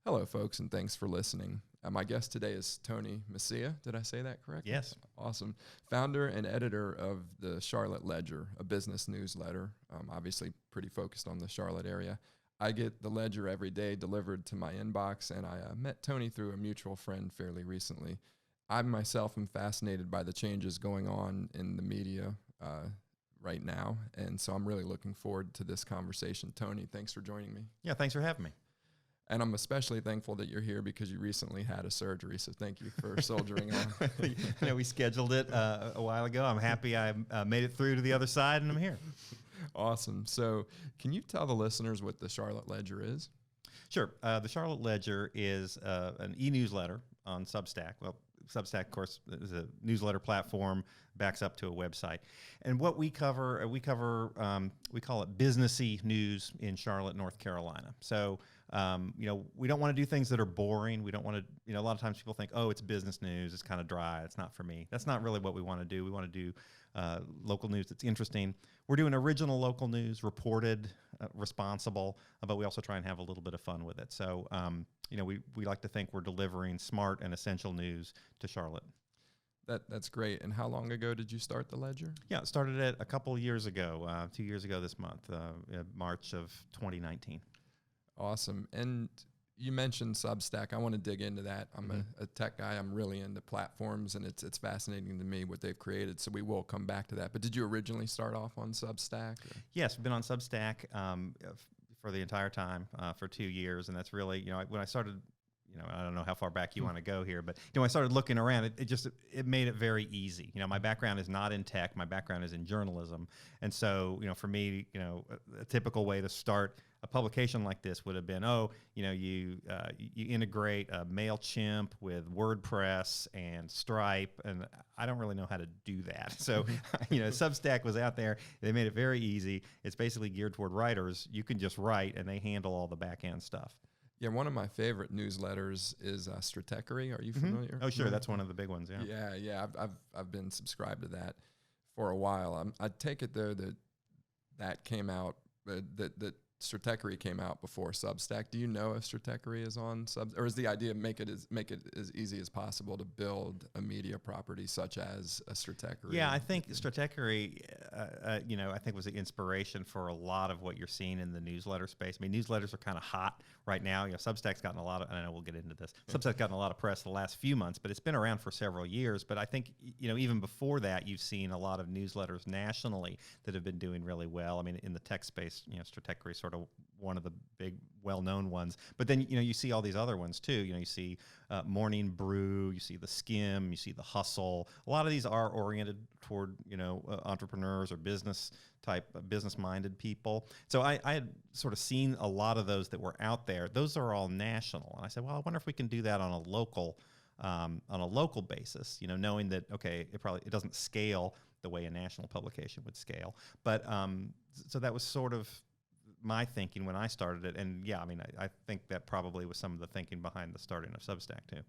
Hello, folks, and thanks for listening. My guest today is Tony Mecia. Did I say that correctly? Yes. Awesome. Founder and editor of the Charlotte Ledger, a business newsletter, obviously pretty focused on the Charlotte area. I get the Ledger every day delivered to my inbox, and I met Tony through a mutual friend fairly recently. I myself am fascinated by the changes going on in the media right now, and so I'm really looking forward to this conversation. Tony, thanks for joining me. Yeah, thanks for having me. And I'm especially thankful that you're here because you recently had a surgery, so thank you for soldiering on. We scheduled it a while ago. I'm happy I made it through to the other side, and I'm here. Awesome. So can you tell the listeners what the Charlotte Ledger is? Sure. The Charlotte Ledger is an e-newsletter on Substack. Well, Substack, of course, is a newsletter platform, backs up to a website. And what we cover, we call it businessy news in Charlotte, North Carolina. So, we don't want to do things that are boring. We don't want to, a lot of times people think, oh, it's business news. It's kind of dry. It's not for me. That's not really what we want to do. We want to do local news that's interesting. We're doing original local news, reported, responsible, but we also try and have a little bit of fun with it. So, we like to think we're delivering smart and essential news to Charlotte. That's great. And how long ago did you start the Ledger? Yeah, it started it a couple years ago, 2 years ago this month, March of 2019. Awesome. And you mentioned Substack. I want to dig into that. I'm a tech guy. I'm really into platforms, and it's fascinating to me what they've created. So we will come back to that. But did you originally start off on Substack? Or? Yes, we've been on Substack for the entire time, for 2 years. And that's really, when I started, I don't know how far back you want to go here, but I started looking around. It made it very easy. My background is not in tech. My background is in journalism, and so for me, a typical way to start a publication like this would have been, you integrate MailChimp with WordPress and Stripe, and I don't really know how to do that. So, Substack was out there. They made it very easy. It's basically geared toward writers. You can just write, and they handle all the back end stuff. Yeah, one of my favorite newsletters is Stratechery. Are you familiar? Oh, sure. That's one of the big ones, yeah. Yeah. I've been subscribed to that for a while. I take it, though, that came out, that Stratechery came out before Substack. Do you know if Stratechery is on Substack? Or is the idea make it as easy as possible to build a media property such as a Stratechery? Yeah, I think Stratechery, I think was the inspiration for a lot of what you're seeing in the newsletter space. I mean, newsletters are kind of hot right now. Substack's gotten a lot of, and I know we'll get into this, Substack's gotten a lot of press the last few months, but it's been around for several years. But I think, even before that, you've seen a lot of newsletters nationally that have been doing really well. I mean, in the tech space, Stratechery sort of one of the big well-known ones, but then you see all these other ones too. You see Morning Brew, you see the Skim, you see the Hustle. A lot of these are oriented toward entrepreneurs or business-minded people. So I had sort of seen a lot of those that were out there. Those are all national, and I said, well, I wonder if we can do that on a local basis. Knowing that it doesn't scale the way a national publication would scale, but so that was sort of my thinking when I started it. And yeah, I think that probably was some of the thinking behind the starting of Substack too.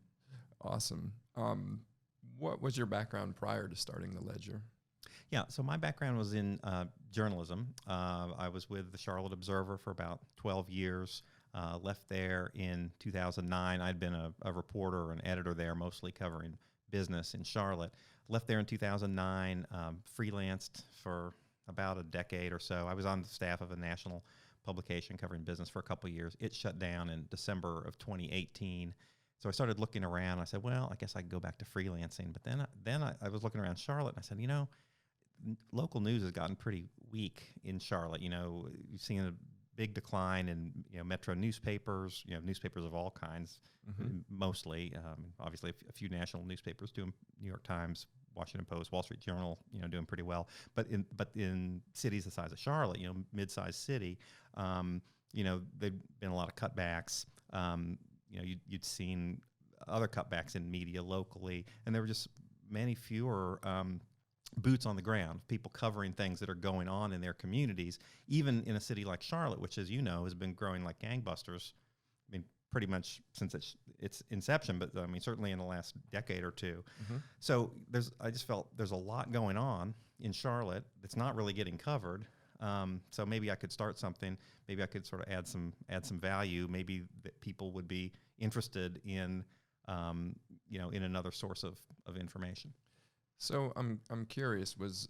Awesome. What was your background prior to starting the Ledger? Yeah, so my background was in journalism. I was with the Charlotte Observer for about 12 years, left there in 2009. I'd been a reporter or an editor there, mostly covering business in Charlotte. Left there in 2009, freelanced for about a decade or so. I was on the staff of a national publication covering business for a couple of years. It shut down in December of 2018. So I started looking around. I said, well, I guess I can go back to freelancing. But then I was looking around Charlotte, and I said, local news has gotten pretty weak in Charlotte. You've seen a big decline in metro newspapers, newspapers of all kinds, mostly. Obviously, a few national newspapers doing New York Times, Washington Post, Wall Street Journal, doing pretty well. But in cities the size of Charlotte, mid-sized city, there'd been a lot of cutbacks. You'd seen other cutbacks in media locally, and there were just many fewer boots on the ground, people covering things that are going on in their communities, even in a city like Charlotte, which, as you know, has been growing like gangbusters. Pretty much since its inception, but certainly in the last decade or two. So I just felt there's a lot going on in Charlotte that's not really getting covered. So maybe I could start something. Maybe I could sort of add some value. Maybe that people would be interested in, in another source of information. So I'm curious, was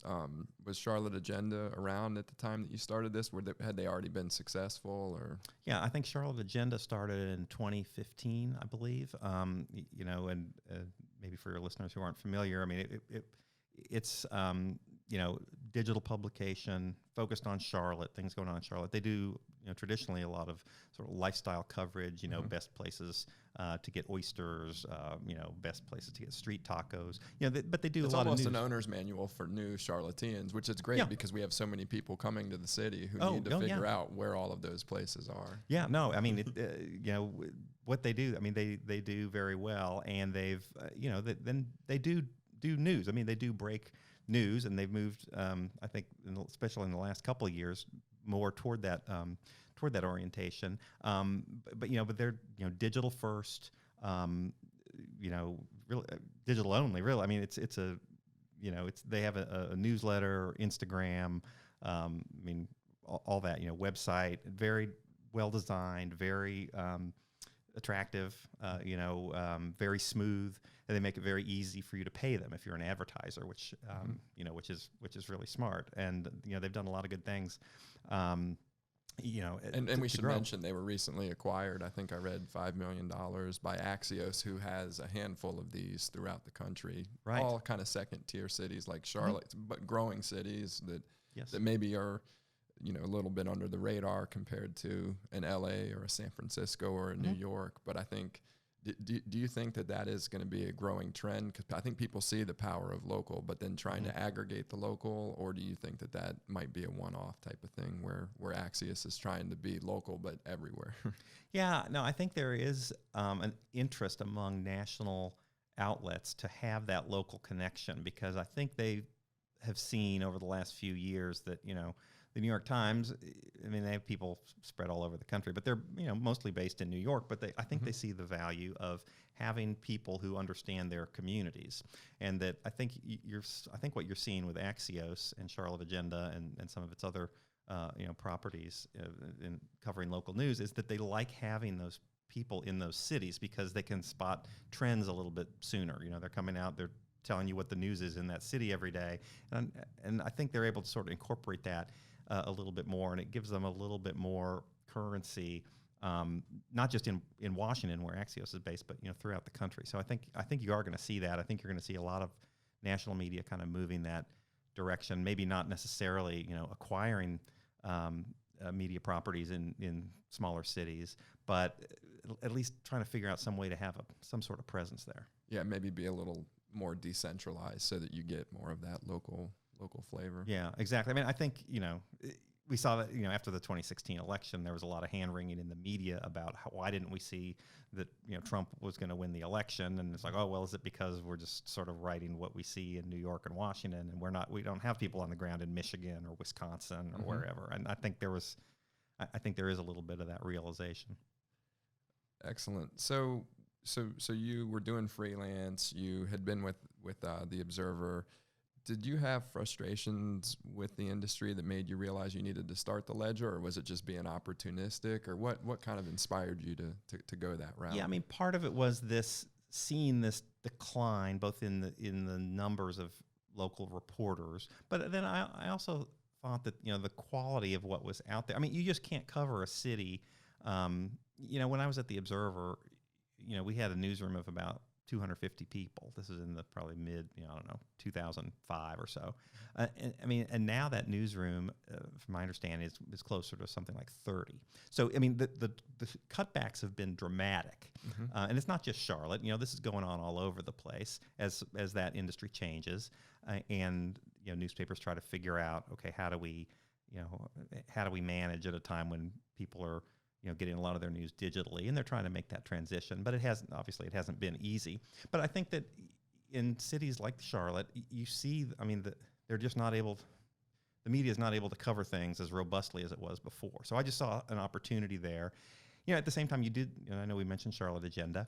Charlotte Agenda around at the time that you started this? Had they already been successful, or? Yeah, I think Charlotte Agenda started in 2015, I believe. And maybe for your listeners who aren't familiar, I mean, it's digital publication focused on Charlotte, things going on in Charlotte. They do, traditionally a lot of sort of lifestyle coverage, best places to get oysters, best places to get street tacos, but they do It's a lot of news. It's almost an owner's manual for new Charlotteans, which is great because we have so many people coming to the city who need to figure out where all of those places are. Yeah, no, I mean, what they do, I mean, they do very well, and they've, then they do news. I mean, they do break news, and they've moved, I think, especially in the last couple of years, more toward that orientation. But they're digital first, really digital only. Really, I mean, it's they have a newsletter, Instagram, all that, website, very well designed, very attractive, very smooth, and they make it very easy for you to pay them if you're an advertiser, which which is really smart. And they've done a lot of good things. And we should mention they were recently acquired. I think I read $5 million by Axios, who has a handful of these throughout the country. Right. All kind of second tier cities like Charlotte, but growing cities that maybe are a little bit under the radar compared to an LA or a San Francisco or a New York. But I think, do you think that is going to be a growing trend? Because I think people see the power of local, but then trying to aggregate the local, or do you think that might be a one-off type of thing where Axios is trying to be local but everywhere? Yeah, no, I think there is an interest among national outlets to have that local connection, because I think they have seen over the last few years that, the New York Times, I mean, they have people spread all over the country, but they're mostly based in New York. But I think they see the value of having people who understand their communities, and that I think what you're seeing with Axios and Charlotte Agenda and some of its other properties in covering local news is that they like having those people in those cities, because they can spot trends a little bit sooner. They're coming out, they're telling you what the news is in that city every day, and I think they're able to sort of incorporate that a little bit more, and it gives them a little bit more currency, not just in Washington where Axios is based, but throughout the country. So I think you are going to see that. I think you're going to see a lot of national media kind of moving that direction. Maybe not necessarily acquiring media properties in smaller cities, but at least trying to figure out some way to have some sort of presence there. Yeah, maybe be a little more decentralized so that you get more of that local flavor. Yeah, exactly. I mean, I think, we saw that, after the 2016 election, there was a lot of hand-wringing in the media about why didn't we see that, Trump was going to win the election? And it's like, oh, well, is it because we're just sort of writing what we see in New York and Washington, and we don't have people on the ground in Michigan or Wisconsin or wherever? And I think there is a little bit of that realization. Excellent. So you were doing freelance. You had been with the Observer. Did you have frustrations with the industry that made you realize you needed to start the Ledger, or was it just being opportunistic, or what kind of inspired you to go that route? Yeah, I mean, part of it was seeing this decline, both in the numbers of local reporters, but then I also thought that the quality of what was out there. I mean, you just can't cover a city. When I was at the Observer, we had a newsroom of about 250 people. This is in the probably mid, 2005 or so. And now that newsroom, from my understanding, is closer to something like 30. So, I mean, the cutbacks have been dramatic. And it's not just Charlotte. This is going on all over the place as that industry changes. And newspapers try to figure out, okay, how do we manage at a time when people are getting a lot of their news digitally, and they're trying to make that transition. But it hasn't been easy. But I think that in cities like Charlotte, you see, they're just not able, the media is not able to cover things as robustly as it was before. So I just saw an opportunity there. At the same time, you did, I know we mentioned Charlotte Agenda.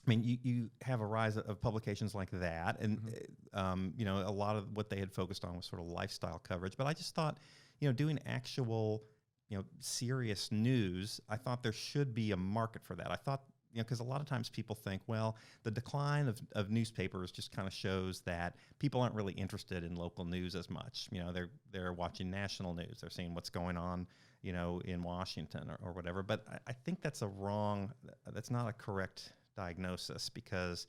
I mean, you have a rise of publications like that, and a lot of what they had focused on was sort of lifestyle coverage. But I just thought, doing actual, serious news, I thought there should be a market for that. I thought, because a lot of times people think, well, the decline of newspapers just kind of shows that people aren't really interested in local news as much. They're watching national news. They're seeing what's going on, in Washington or whatever. But I think that's that's not a correct diagnosis, because,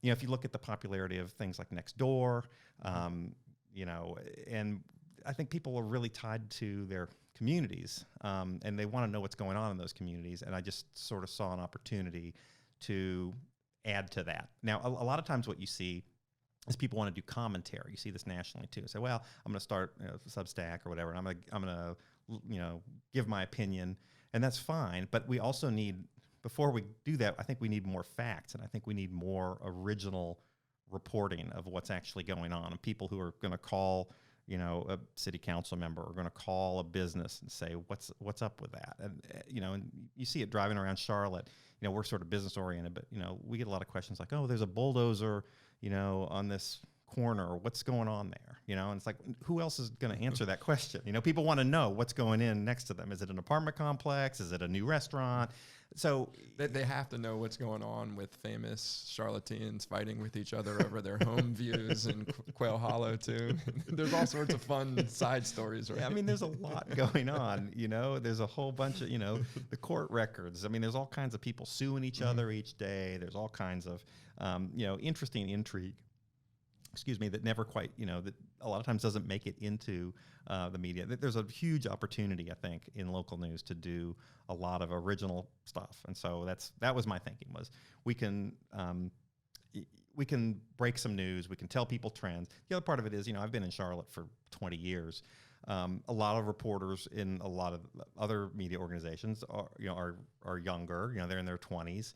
if you look at the popularity of things like Nextdoor, and I think people are really tied to their communities, and they want to know what's going on in those communities. And I just sort of saw an opportunity to add to that. Now, a lot of times what you see is people want to do commentary. You see this nationally too. So, well, I'm going to start Substack or whatever, and I'm going to give my opinion, and that's fine. But we also need, before we do that, I think we need more facts, and I think we need more original reporting of what's actually going on, and people who are going to call a city council member, are going to call a business and say, what's up with that? And, and you see it driving around Charlotte. We're sort of business oriented, but, we get a lot of questions like, oh, there's a bulldozer, on this corner. What's going on there? And it's like, who else is going to answer that question? People want to know what's going in next to them. Is it an apartment complex? Is it a new restaurant? So they have to know what's going on with famous Charlotteans fighting with each other over their home views in Quail Hollow too. There's all sorts of fun side stories, right? Yeah, there's a lot going on. There's a whole bunch of the court records. There's all kinds of people suing each other each day. There's all kinds of interesting intrigue. That never quite, that a lot of times doesn't make it into the media. There's a huge opportunity, I think, in local news to do a lot of original stuff. And so that was my thinking, was we can break some news, we can tell people trends. The other part of it is, I've been in Charlotte for 20 years. A lot of reporters in a lot of other media organizations are younger, they're in their 20s.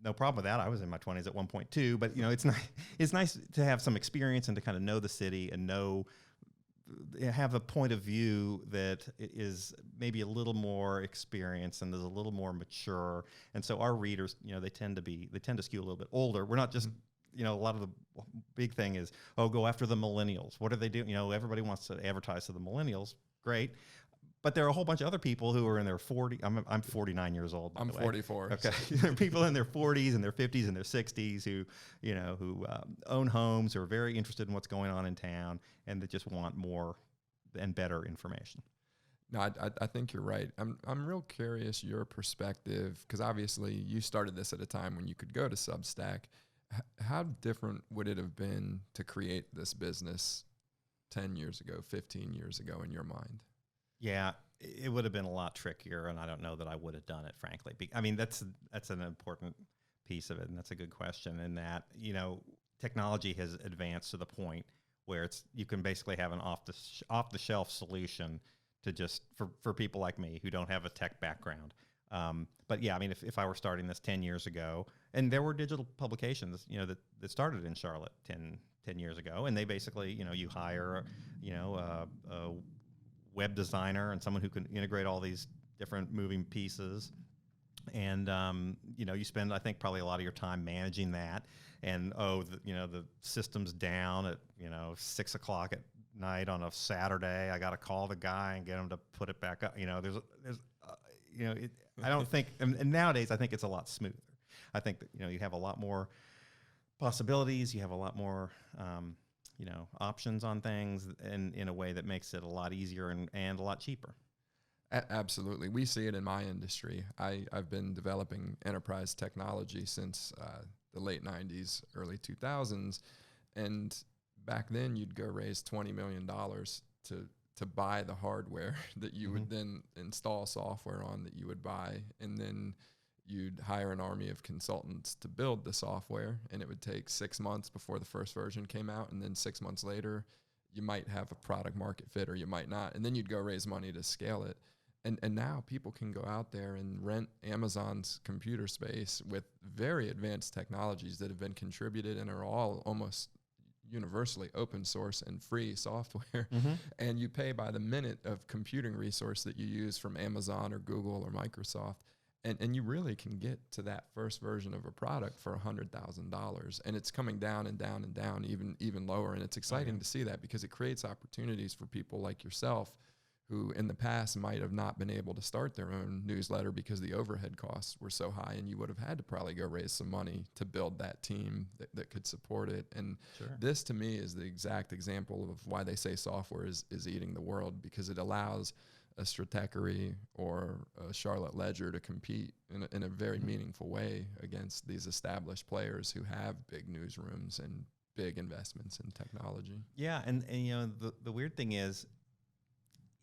No problem with that. I was in my 20s at one point too, but it's nice to have some experience and to kind of know the city and have a point of view that is maybe a little more experienced and is a little more mature. And so our readers, they tend to skew a little bit older. We're not just, a lot of the big thing is, go after the millennials. What are they doing? Everybody wants to advertise to the millennials. Great. But there are a whole bunch of other people who are in their 40s. I'm 49 years old. I'm 44. Okay, there are people in their 40s and their 50s and their 60s who own homes, who are very interested in what's going on in town, and that just want more and better information. No, I think you're right. I'm real curious your perspective, because obviously you started this at a time when you could go to Substack. How different would it have been to create this business 10 years ago, 15 years ago in your mind? Yeah, it would have been a lot trickier, and I don't know that I would have done it, frankly. That's an important piece of it, and that's a good question. In that, technology has advanced to the point where you can basically have an off the shelf solution to just for people like me who don't have a tech background. But yeah, if I were starting this 10 years ago, and there were digital publications, that started in Charlotte 10 years ago, and they basically, you hire, a web designer and someone who can integrate all these different moving pieces. And, you spend, I think, probably a lot of your time managing that. And, the system's down at, 6 o'clock at night on a Saturday. I got to call the guy and get him to put it back up. I don't think, and nowadays I think it's a lot smoother. I think that, you have a lot more possibilities. You have a lot more, options on things, and in a way that makes it a lot easier and a lot cheaper. Absolutely. We see it in my industry. I've been developing enterprise technology since the late 90s, early 2000s. And back then you'd go raise $20 million to buy the hardware that you would then install software on, that you would buy. And then you'd hire an army of consultants to build the software, and it would take 6 months before the first version came out. And then 6 months later, you might have a product market fit, or you might not. And then you'd go raise money to scale it. And now people can go out there and rent Amazon's computer space with very advanced technologies that have been contributed and are all almost universally open source and free software. And you pay by the minute of computing resource that you use from Amazon or Google or Microsoft. And you really can get to that first version of a product for $100,000, and it's coming down and down and down, even lower. And it's exciting to see that, because it creates opportunities for people like yourself, who in the past might have not been able to start their own newsletter because the overhead costs were so high, and you would have had to probably go raise some money to build that team that could support it. And this, to me, is the exact example of why they say software is eating the world, because it allows a Stratechery or a Charlotte Ledger to compete in a very meaningful way against these established players who have big newsrooms and big investments in technology. Yeah, and you know, the weird thing is,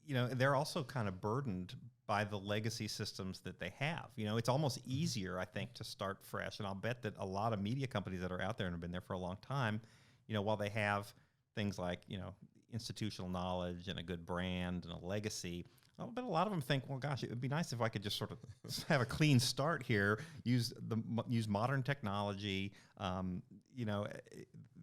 you know, they're also kind of burdened by the legacy systems that they have. You know, it's almost easier, I think, to start fresh. And I'll bet that a lot of media companies that are out there and have been there for a long time, you know, while they have things like, you know, institutional knowledge and a good brand and a legacy, but a lot of them think, well, gosh, it would be nice if I could just sort of have a clean start here, use modern technology. You know,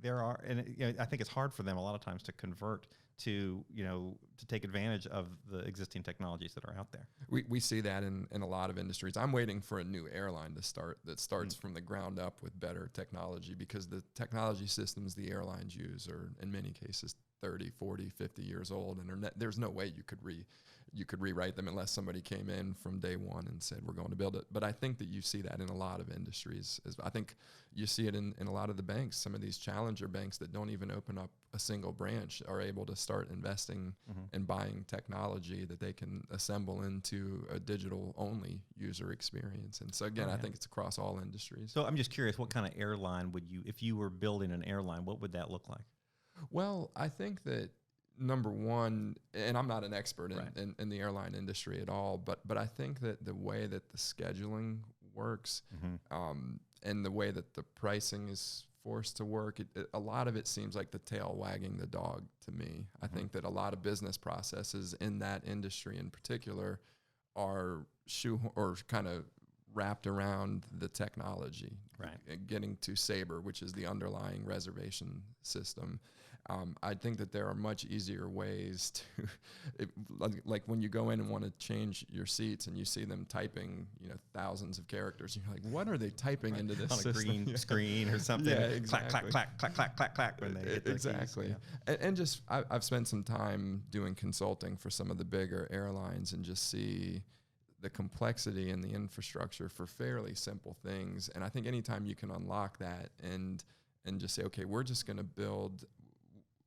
I think it's hard for them a lot of times to convert to, you know, to take advantage of the existing technologies that are out there. We see that in a lot of industries. I'm waiting for a new airline to start that starts from the ground up with better technology, because the technology systems the airlines use are in many cases 30, 40, 50 years old, and there's no way you could rewrite them unless somebody came in from day one and said, we're going to build it. But I think that you see that in a lot of industries. I think you see it in a lot of the banks. Some of these challenger banks that don't even open up a single branch are able to start investing and buying technology that they can assemble into a digital-only user experience. And so, again, I think it's across all industries. So I'm just curious, what kind of airline would you, if you were building an airline, what would that look like? Well, I think that, number one, and I'm not an expert in the airline industry at all, but I think that the way that the scheduling works and the way that the pricing is forced to work, a lot of it seems like the tail wagging the dog to me. I think that a lot of business processes in that industry in particular are kind of wrapped around the technology, getting to Sabre, which is the underlying reservation system. I think that there are much easier ways to, like when you go in and want to change your seats and you see them typing, you know, thousands of characters, you're like, what are they typing into this on a green screen or something? Yeah, exactly. Clack, clack, clack, clack, clack, clack, when they hit the exactly. keys. And just, I've spent some time doing consulting for some of the bigger airlines and just see the complexity in the infrastructure for fairly simple things. And I think anytime you can unlock that and just say, okay, we're just going to build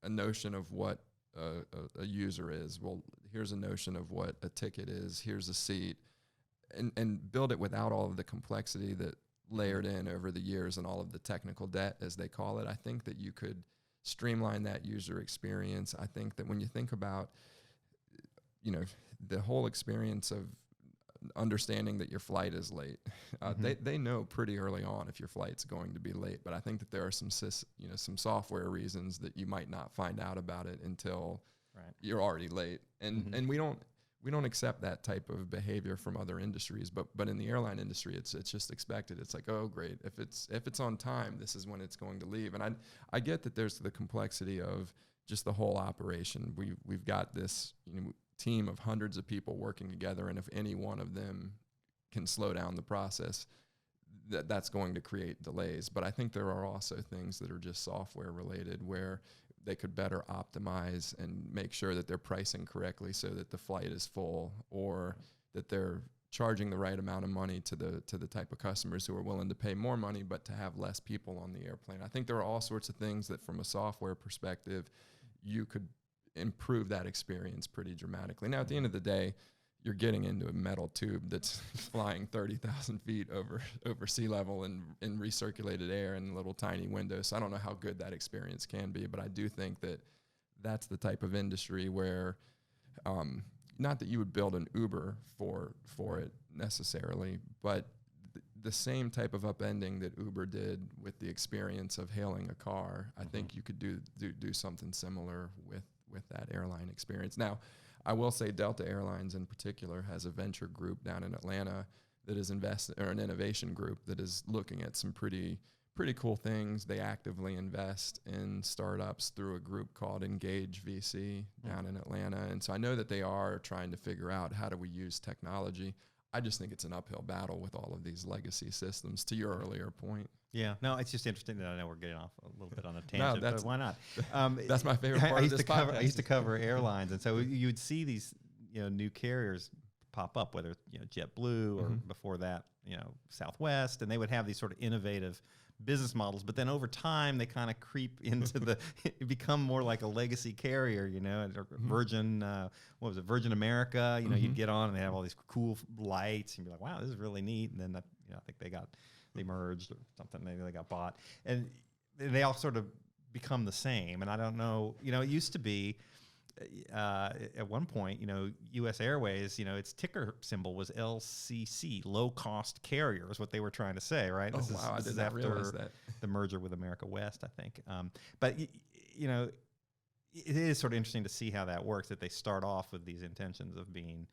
a notion of what a user is. Well, here's a notion of what a ticket is. Here's a seat, and build it without all of the complexity that layered in over the years and all of the technical debt, as they call it. I think that you could streamline that user experience. I think that when you think about, you know, the whole experience of understanding that your flight is late, they know pretty early on if your flight's going to be late. But I think that there are some software reasons that you might not find out about it until you're already late. And we don't accept that type of behavior from other industries, but in the airline industry, it's just expected. It's like, oh, great, if it's on time, this is when it's going to leave. And I get that there's the complexity of just the whole operation. We've got this, you know, team of hundreds of people working together, and if any one of them can slow down the process, that's going to create delays. But I think there are also things that are just software related where they could better optimize and make sure that they're pricing correctly so that the flight is full, or that they're charging the right amount of money to the type of customers who are willing to pay more money but to have less people on the airplane. I think there are all sorts of things that from a software perspective you could improve that experience pretty dramatically. Now, at the end of the day, you're getting into a metal tube that's flying 30,000 feet over sea level in recirculated air in little tiny windows. So I don't know how good that experience can be, but I do think that that's the type of industry where, not that you would build an Uber for it necessarily, but the same type of upending that Uber did with the experience of hailing a car, I think you could do something similar with that airline experience. Now, I will say Delta Airlines in particular has a venture group down in Atlanta that is an innovation group that is looking at some pretty cool things. They actively invest in startups through a group called Engage VC down in Atlanta. And so I know that they are trying to figure out, how do we use technology? I just think it's an uphill battle with all of these legacy systems, to your earlier point. Yeah, no, it's just interesting that I know we're getting off a little bit on a tangent, but why not? That's my favorite part of this podcast. I used to cover airlines, and so you would see these, new carriers pop up, whether it's, JetBlue or before that, Southwest, and they would have these sort of innovative business models, but then over time they kind of creep into become more like a legacy carrier, Virgin, what was it, Virgin America, you'd get on and they have all these cool lights and you'd be like, wow, this is really neat. And then I think they merged or something, maybe they got bought, and they all sort of become the same. And I don't know, it used to be, at one point, U.S. Airways, its ticker symbol was LCC, low cost carrier, is what they were trying to say, right? Oh, wow, I did not realize that. The merger with America West, I think. But it is sort of interesting to see how that works, that they start off with these intentions of being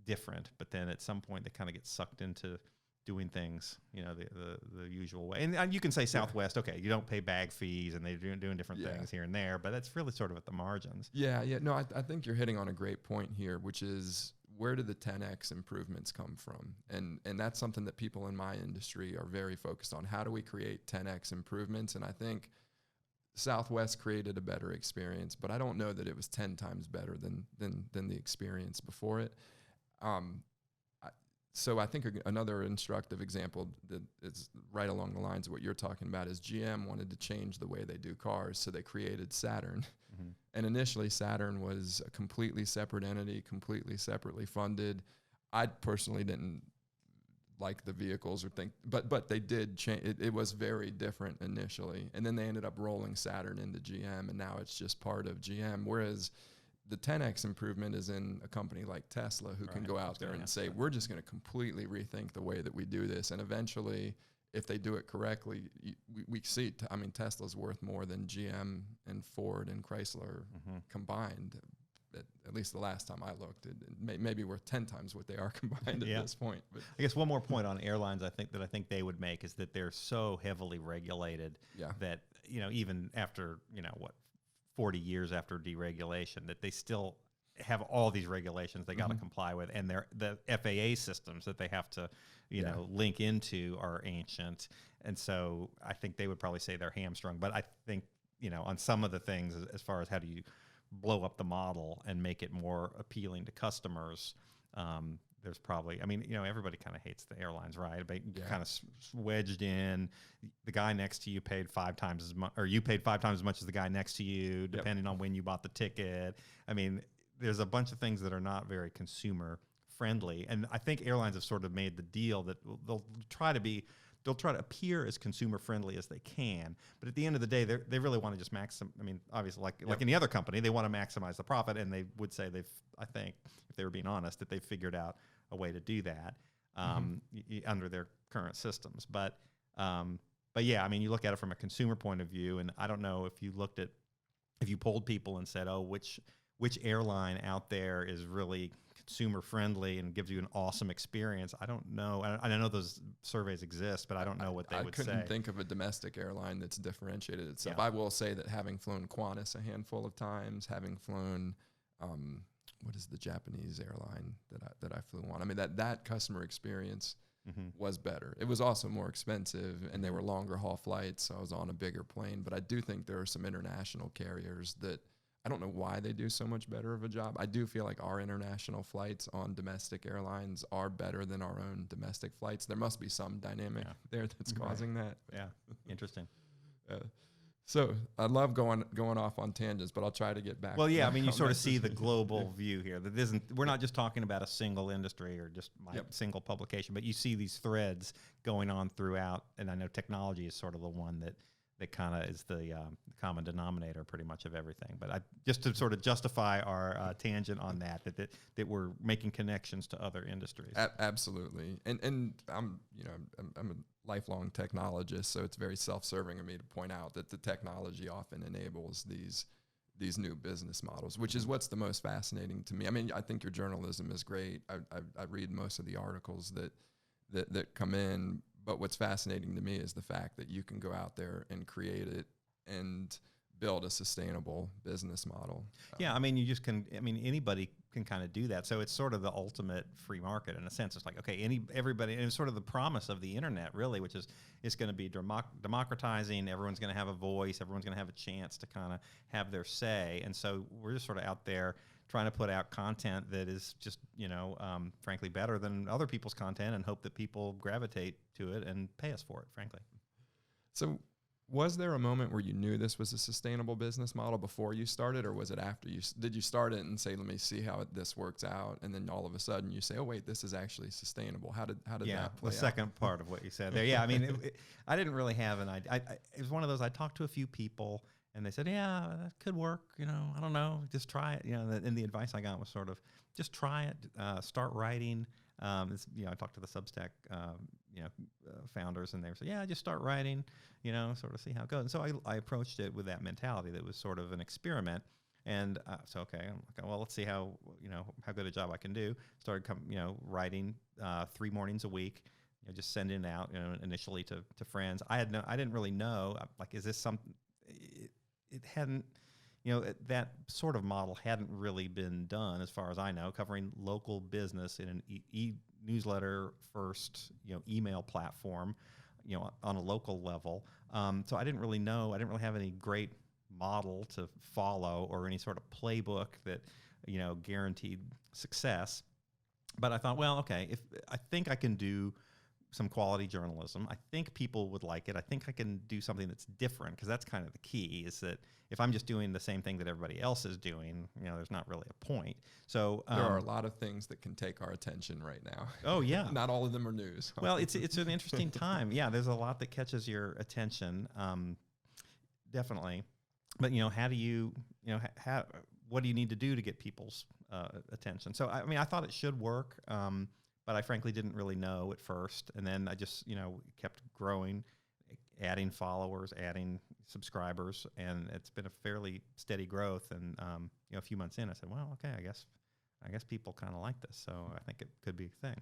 different, but then at some point they kind of get sucked into doing things, the usual way. And you can say Southwest, okay, you don't pay bag fees, and they're doing different things here and there, but that's really sort of at the margins. Yeah. No, I think you're hitting on a great point here, which is, where do the 10X improvements come from? And that's something that people in my industry are very focused on. How do we create 10X improvements? And I think Southwest created a better experience, but I don't know that it was 10 times better than the experience before it. So I think another instructive example that is right along the lines of what you're talking about is GM wanted to change the way they do cars, so they created Saturn. Mm-hmm. And initially, Saturn was a completely separate entity, completely separately funded. I personally didn't like the vehicles or think, but they did change. It was very different initially, and then they ended up rolling Saturn into GM, and now it's just part of GM. Whereas the 10X improvement is in a company like Tesla, who can go out there and say, we're just going to completely rethink the way that we do this. And eventually, if they do it correctly, we see, Tesla's worth more than GM and Ford and Chrysler combined. At least the last time I looked, it may be worth 10 times what they are combined at this point. But I guess one more point on airlines I think they would make is that they're so heavily regulated that, even after, 40 years after deregulation, that they still have all these regulations they got to comply with, and the FAA systems that they have to, link into are ancient, and so I think they would probably say they're hamstrung. But I think, on some of the things, as far as how do you blow up the model and make it more appealing to customers, there's probably, everybody kind of hates the airlines, right? But kind of wedged in. The guy next to you paid 5 times as much, or you paid 5 times as much as the guy next to you, depending on when you bought the ticket. There's a bunch of things that are not very consumer friendly. And I think airlines have sort of made the deal that they'll try to appear as consumer friendly as they can, but at the end of the day, they really want to just obviously, like any other company, they want to maximize the profit, and they would say I think, if they were being honest, that they've figured out a way to do that under their current systems. But yeah, you look at it from a consumer point of view, and I don't know if you polled people and said, oh, which airline out there is really consumer friendly and gives you an awesome experience. I don't know. I know those surveys exist, but I don't know what they would say. I couldn't think of a domestic airline that's differentiated itself. I will say that having flown Qantas a handful of times, having flown, what is the Japanese airline that I flew on? That customer experience was better. It was also more expensive, and they were longer haul flights, so I was on a bigger plane. But I do think there are some international carriers that I don't know why they do so much better of a job. I do feel like our international flights on domestic airlines are better than our own domestic flights. There must be some dynamic there that's causing that. Yeah, interesting. So I love going off on tangents, but I'll try to get back. Well, yeah, you sort of see the global view here. We're not just talking about a single industry or just single publication, but you see these threads going on throughout. And I know technology is sort of the one that kind of is the common denominator pretty much of everything. But just to sort of justify our tangent on that we're making connections to other industries. Absolutely. And I'm a lifelong technologist, so it's very self-serving of me to point out that the technology often enables these new business models, which is what's the most fascinating to me. I think your journalism is great. I read most of the articles that come in. But what's fascinating to me is the fact that you can go out there and create it and build a sustainable business model. Yeah, you just can. Anybody can kind of do that. So it's sort of the ultimate free market in a sense. It's like, okay, everybody, and it's sort of the promise of the internet, really, which is it's going to be democratizing. Everyone's going to have a voice. Everyone's going to have a chance to kind of have their say. And so we're just sort of out there trying to put out content that is just, frankly, better than other people's content, and hope that people gravitate to it and pay us for it, frankly. So was there a moment where you knew this was a sustainable business model before you started, or was it after did you start it and say, let me see how this works out, and then all of a sudden you say, oh wait, this is actually sustainable? How did that play out? The second part of what you said there. Yeah, I mean, I didn't really have an idea. It was one of those, I talked to a few people and they said, yeah, that could work. I don't know, just try it. And the advice I got was sort of, just try it, start writing. I talked to the Substack, founders, and they said, yeah, just start writing, sort of see how it goes. And so I approached it with that mentality that was sort of an experiment. And okay, I'm like, well, let's see how good a job I can do. Started writing 3 mornings a week, just sending it out, initially to friends. I didn't really know, like, is this something, it hadn't, that sort of model hadn't really been done, as far as I know, covering local business in an newsletter first, email platform, on a local level. So I didn't really know. I didn't really have any great model to follow or any sort of playbook that, guaranteed success. But I thought, well, okay, if I think I can do some quality journalism, I think people would like it. I think I can do something that's different, because that's kind of the key, is that if I'm just doing the same thing that everybody else is doing, there's not really a point. So there are a lot of things that can take our attention right now. Oh yeah. Not all of them are news. Well, it's an interesting time. Yeah, there's a lot that catches your attention. Definitely. But how do you, what do you need to do to get people's attention? So I thought it should work. But I frankly didn't really know at first. And then I just, kept growing, adding followers, adding subscribers, and it's been a fairly steady growth. And, a few months in, I said, well, okay, I guess people kind of like this. So I think it could be a thing.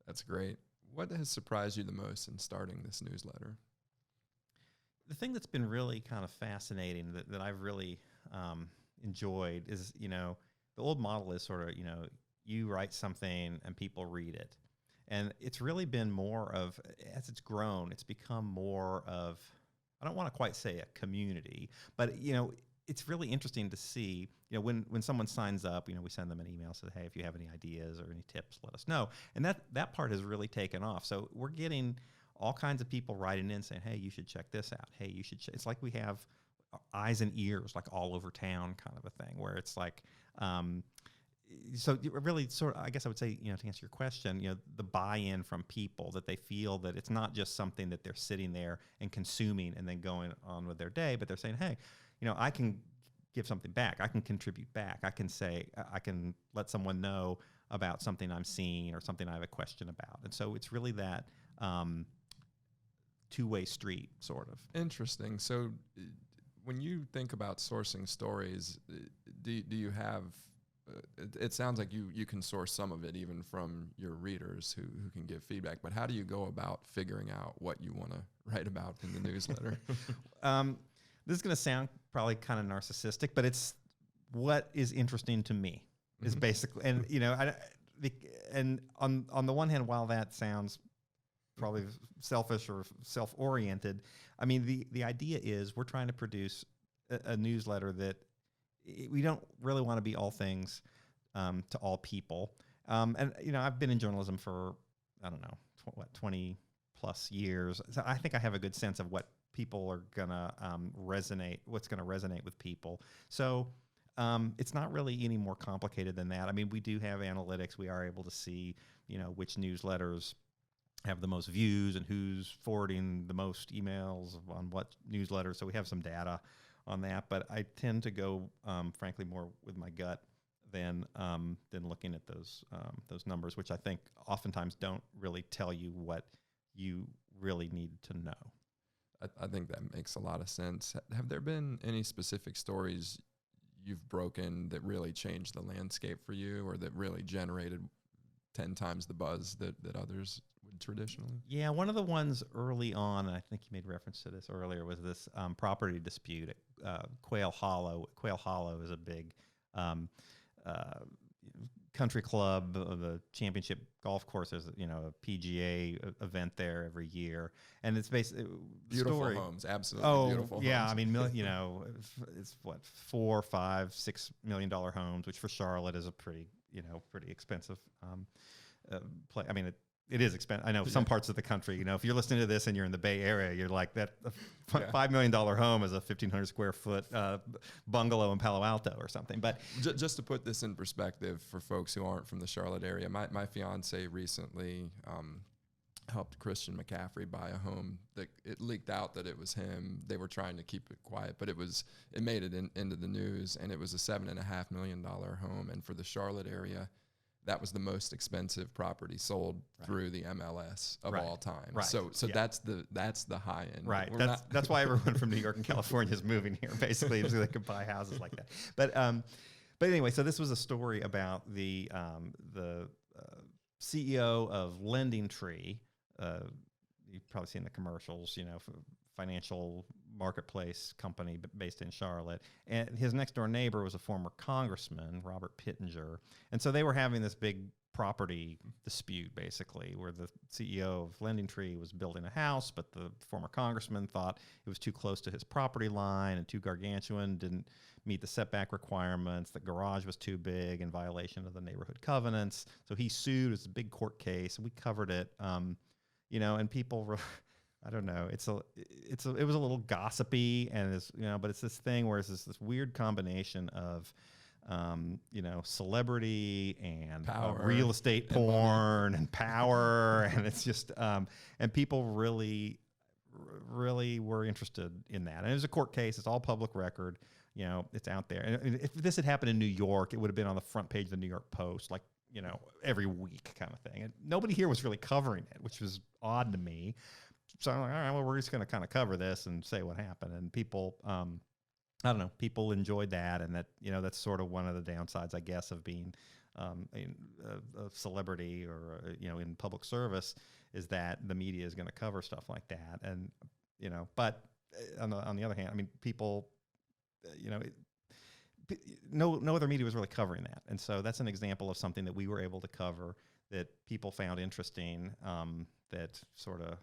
That's great. What has surprised you the most in starting this newsletter? The thing that's been really kind of fascinating that I've really enjoyed is, the old model is sort of, you write something and people read it. And it's really been more of, as it's grown, it's become more of, I don't want to quite say a community, but, it's really interesting to see, when someone signs up, we send them an email, says, hey, if you have any ideas or any tips, let us know. And that part has really taken off. So we're getting all kinds of people writing in saying, hey, you should check this out. Hey, you should it's like we have eyes and ears like all over town kind of a thing, where it's like, so really sort of, I guess I would say, to answer your question, the buy-in from people, that they feel that it's not just something that they're sitting there and consuming and then going on with their day, but they're saying, hey, I can give something back. I can contribute back. I can say, I can let someone know about something I'm seeing or something I have a question about. And so it's really that two-way street, sort of. Interesting. So when you think about sourcing stories, do you have, it sounds like you can source some of it even from your readers who can give feedback, but how do you go about figuring out what you want to write about in the newsletter? This is going to sound probably kind of narcissistic, but it's what is interesting to me is basically, and and on the one hand, while that sounds probably selfish or self-oriented, I mean, the idea is we're trying to produce a newsletter that we don't really want to be all things to all people. And, I've been in journalism for, I don't know, 20 plus years. So I think I have a good sense of what people are going to what's going to resonate with people. So it's not really any more complicated than that. I mean, we do have analytics. We are able to see, which newsletters have the most views and who's forwarding the most emails on what newsletter. So we have some data on that, but I tend to go, frankly, more with my gut than looking at those numbers, which I think oftentimes don't really tell you what you really need to know. I think that makes a lot of sense. Have there been any specific stories you've broken that really changed the landscape for you, or that really generated 10 times the buzz that others would traditionally? Yeah, one of the ones early on, and I think you made reference to this earlier, was this property dispute at Quail Hollow. Quail Hollow is a big country club, the championship golf course. There's a PGA event there every year, and it's basically beautiful homes, absolutely beautiful. Yeah, homes. I mean, it's what $4, $5, $6 million homes, which for Charlotte is a pretty expensive play. I mean, it is expensive. I know some parts of the country, if you're listening to this and you're in the Bay Area, you're like, that $5 million home is a 1,500 square foot bungalow in Palo Alto or something. But just to put this in perspective for folks who aren't from the Charlotte area, my fiance recently helped Christian McCaffrey buy a home. That it leaked out that it was him. They were trying to keep it quiet, but it made it into the news, and it was a $7.5 million home. And for the Charlotte area, that was the most expensive property sold through the MLS of all time. Right. So that's the high end. Right. That's why everyone from New York and California is moving here, basically, so they could buy houses like that. But anyway, so this was a story about the CEO of Lending Tree. You've probably seen the commercials, financial marketplace company based in Charlotte. And his next door neighbor was a former congressman, Robert Pittenger. And so they were having this big property dispute, basically, where the CEO of Lending Tree was building a house, but the former congressman thought it was too close to his property line and too gargantuan, didn't meet the setback requirements, the garage was too big in violation of the neighborhood covenants. So he sued. It's a big court case. We covered it, and people were... I don't know. It was a little gossipy, and but it's this thing where it's this weird combination of, celebrity and power, real estate porn and power, and it's just and people really were interested in that. And it was a court case. It's all public record. It's out there. And if this had happened in New York, it would have been on the front page of the New York Post, like every week kind of thing. And nobody here was really covering it, which was odd to me. So I'm like, all right, well, we're just going to kind of cover this and say what happened. And people, I don't know, people enjoyed that. And that, that's sort of one of the downsides, I guess, of being a celebrity or, in public service, is that the media is going to cover stuff like that. And, but on the other hand, I mean, people, no other media was really covering that. And so that's an example of something that we were able to cover that people found interesting, that sort of,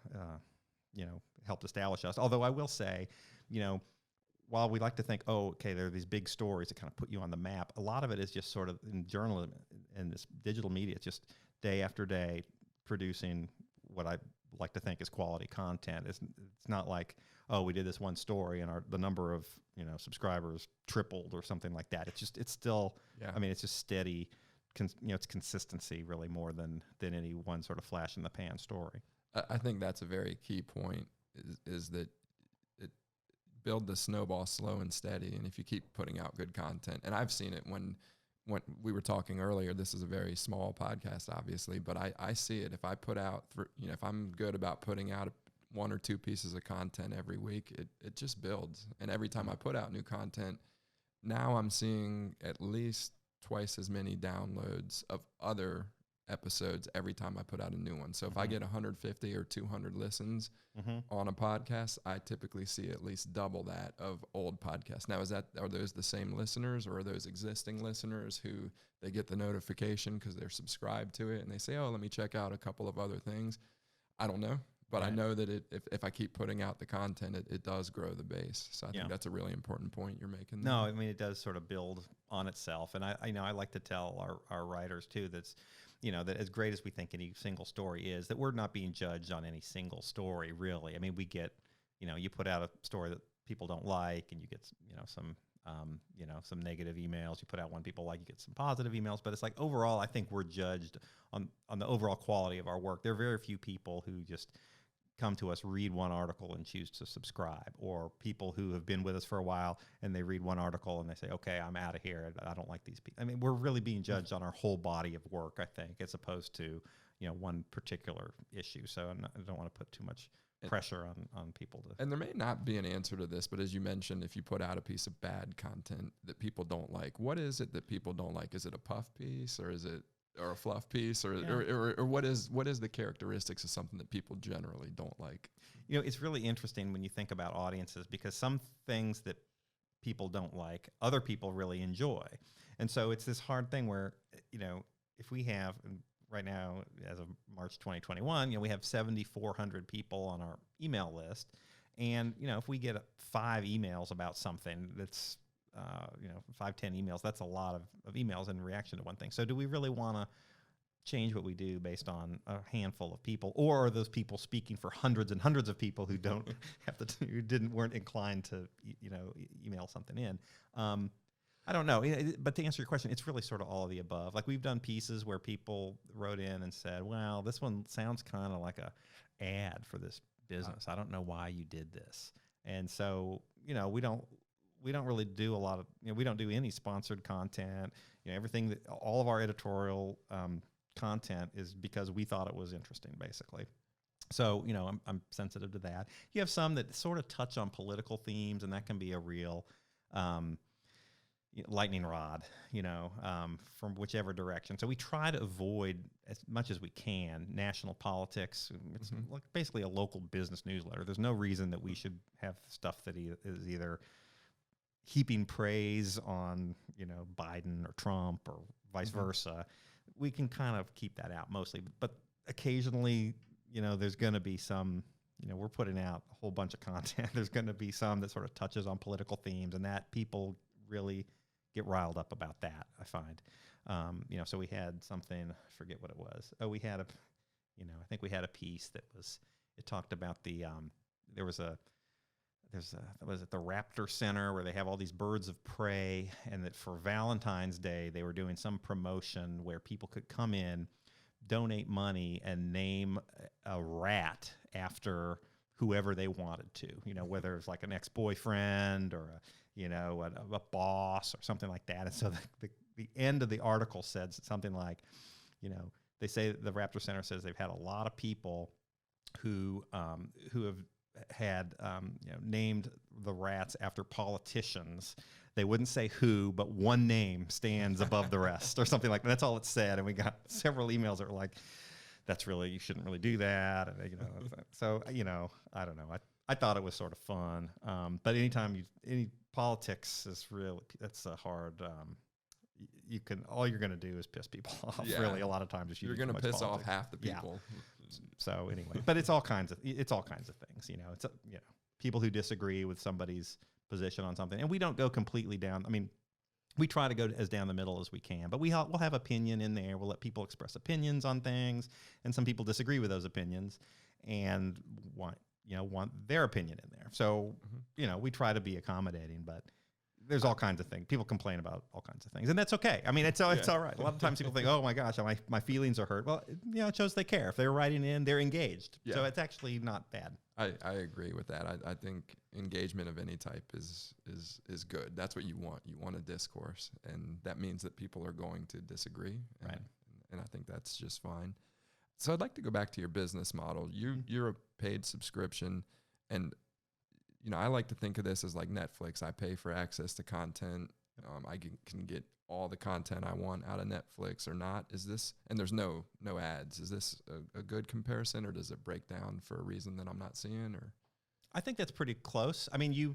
helped establish us. Although I will say, while we like to think, oh, okay, there are these big stories that kind of put you on the map, a lot of it is just sort of in journalism and this digital media. It's just day after day producing what I like to think is quality content. It's not like, oh, we did this one story and the number of subscribers tripled or something like that. It's still, I mean, it's just steady. It's consistency really more than any one sort of flash in the pan story. I think that's a very key point, is that it build the snowball slow and steady. And if you keep putting out good content, and I've seen it when we were talking earlier, this is a very small podcast, obviously, but I see it. If I put out, if I'm good about putting out one or two pieces of content every week, it just builds. And every time I put out new content, now I'm seeing at least twice as many downloads of other episodes every time I put out a new one. So if I get 150 or 200 listens on a podcast, I typically see at least double that of old podcasts. Now, are those the same listeners, or are those existing listeners who they get the notification because they're subscribed to it and they say, oh, let me check out a couple of other things? I don't know. But I know that if I keep putting out the content, it does grow the base. So I think that's a really important point you're making. No, I mean, it does sort of build on itself. And I like to tell our writers too, that as great as we think any single story is, that we're not being judged on any single story, really. I mean, we get, you put out a story that people don't like, and you get, some negative emails. You put out one people like, you get some positive emails. But it's like, overall, I think we're judged on the overall quality of our work. There are very few people who just come to us, read one article, and choose to subscribe, or people who have been with us for a while and they read one article and they say, okay, I'm out of here. I don't like these people. I mean, we're really being judged on our whole body of work, I think, as opposed to, one particular issue. So I don't want to put too much pressure on people to. And there may not be an answer to this, but as you mentioned, if you put out a piece of bad content that people don't like, what is it that people don't like? Is it a puff piece, or is it a fluff piece, or what is the characteristics of something that people generally don't like? It's really interesting when you think about audiences, because some things that people don't like, other people really enjoy. And so it's this hard thing where, if we have, right now, as of March 2021, we have 7,400 people on our email list. And, if we get 5 emails about something that's, 5-10 emails, that's a lot of emails in reaction to one thing. So do we really want to change what we do based on a handful of people, or are those people speaking for hundreds and hundreds of people who don't weren't inclined to, email something in? I don't know. But to answer your question, it's really sort of all of the above. Like, we've done pieces where people wrote in and said, well, this one sounds kind of like a ad for this business. I don't know why you did this. And so, we don't really do a lot of, we don't do any sponsored content. Everything that all of our editorial content is because we thought it was interesting, basically. So, I'm sensitive to that. You have some that sort of touch on political themes, and that can be a real lightning rod, from whichever direction. So we try to avoid, as much as we can, national politics. It's like basically a local business newsletter. There's no reason that we should have stuff that is either heaping praise on, Biden or Trump or vice versa. We can kind of keep that out mostly. But occasionally, there's going to be some, we're putting out a whole bunch of content. There's going to be some that sort of touches on political themes, and that people really get riled up about that, I find. So we had something, I forget what it was. Oh, we had I think we had a piece that it talked about was at the Raptor Center where they have all these birds of prey, and that for Valentine's Day, they were doing some promotion where people could come in, donate money, and name a rat after whoever they wanted to, whether it's like an ex-boyfriend or a boss or something like that. And so the end of the article said something like, they say the Raptor Center says they've had a lot of people who have had named the rats after politicians. They wouldn't say who, but one name stands above the rest, or something like that. That's all it said. And we got several emails that were like, you shouldn't really do that. And, so, I don't know. I thought it was sort of fun. But anytime any politics is really, that's a hard, all you're going to do is piss people off. Yeah. Really, a lot of times you're going to piss off half the people. Yeah. So anyway, but it's all kinds of things. It's people who disagree with somebody's position on something, and we don't go completely down. I mean, we try to go as down the middle as we can, but we'll have opinion in there. We'll let people express opinions on things, and some people disagree with those opinions and want their opinion in there. So we try to be accommodating, but there's all kinds of things. People complain about all kinds of things, and that's okay. I mean, it's all right. A lot of times people think, oh my gosh, my feelings are hurt. Well, it shows they care. If they're writing in, they're engaged. Yeah. So it's actually not bad. I agree with that. I think engagement of any type is good. That's what you want. You want a discourse, and that means that people are going to disagree. Right. And I think that's just fine. So I'd like to go back to your business model. You're a paid subscription, and I like to think of this as like Netflix. I pay for access to content. I can get all the content I want out of Netflix or not. And there's no ads. Is this a good comparison, or does it break down for a reason that I'm not seeing? Or I think that's pretty close. I mean,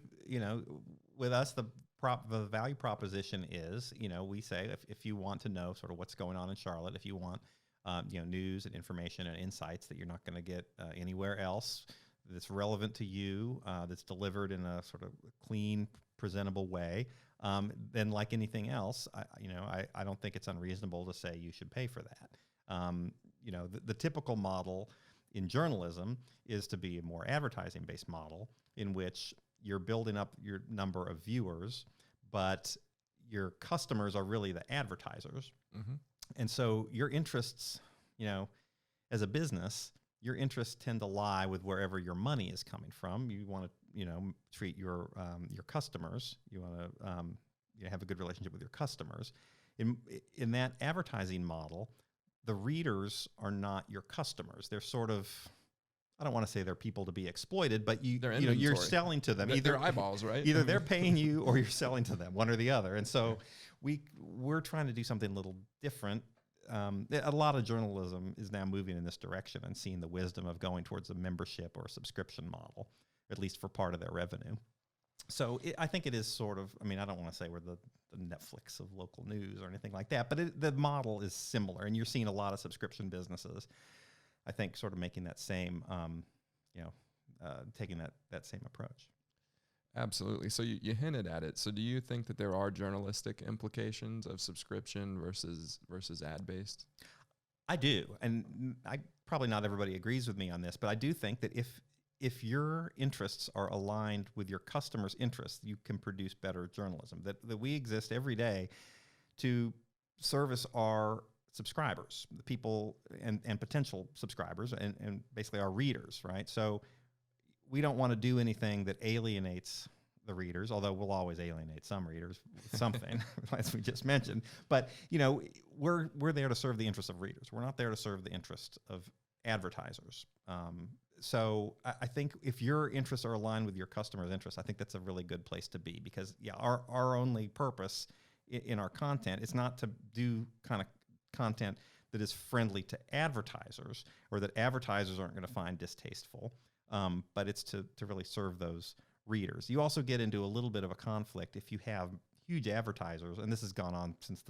with us, the value proposition is, we say if you want to know sort of what's going on in Charlotte, if you want, news and information and insights that you're not going to get anywhere else, that's relevant to you, that's delivered in a sort of clean, presentable way, then like anything else, I don't think it's unreasonable to say you should pay for that. The typical model in journalism is to be a more advertising-based model in which you're building up your number of viewers, but your customers are really the advertisers. Mm-hmm. And so your interests, as a business, your interests tend to lie with wherever your money is coming from. You want to, treat your customers. You want to, have a good relationship with your customers. In that advertising model, the readers are not your customers. They're sort of, I don't want to say they're people to be exploited, but you're selling to them. Either eyeballs, right? Either they're paying you or you're selling to them, one or the other. And so we're trying to do something a little different. A lot of journalism is now moving in this direction and seeing the wisdom of going towards a membership or a subscription model, at least for part of their revenue. So I think it is sort of, I mean, I don't want to say we're the Netflix of local news or anything like that, but the model is similar. And you're seeing a lot of subscription businesses, I think, sort of making that same, taking that same approach. Absolutely. So you hinted at it. So do you think that there are journalistic implications of subscription versus ad based? I do, and I probably not everybody agrees with me on this, but I do think that if your interests are aligned with your customers' interests, you can produce better journalism. That we exist every day to service our subscribers, the people and potential subscribers, and basically our readers, right? So we don't want to do anything that alienates the readers, although we'll always alienate some readers with something, as we just mentioned. But we're there to serve the interests of readers. We're not there to serve the interests of advertisers. So I think if your interests are aligned with your customers' interests, I think that's a really good place to be, because our only purpose in our content is not to do kind of content that is friendly to advertisers or that advertisers aren't going to find distasteful. But it's to really serve those readers. You also get into a little bit of a conflict if you have huge advertisers, and this has gone on since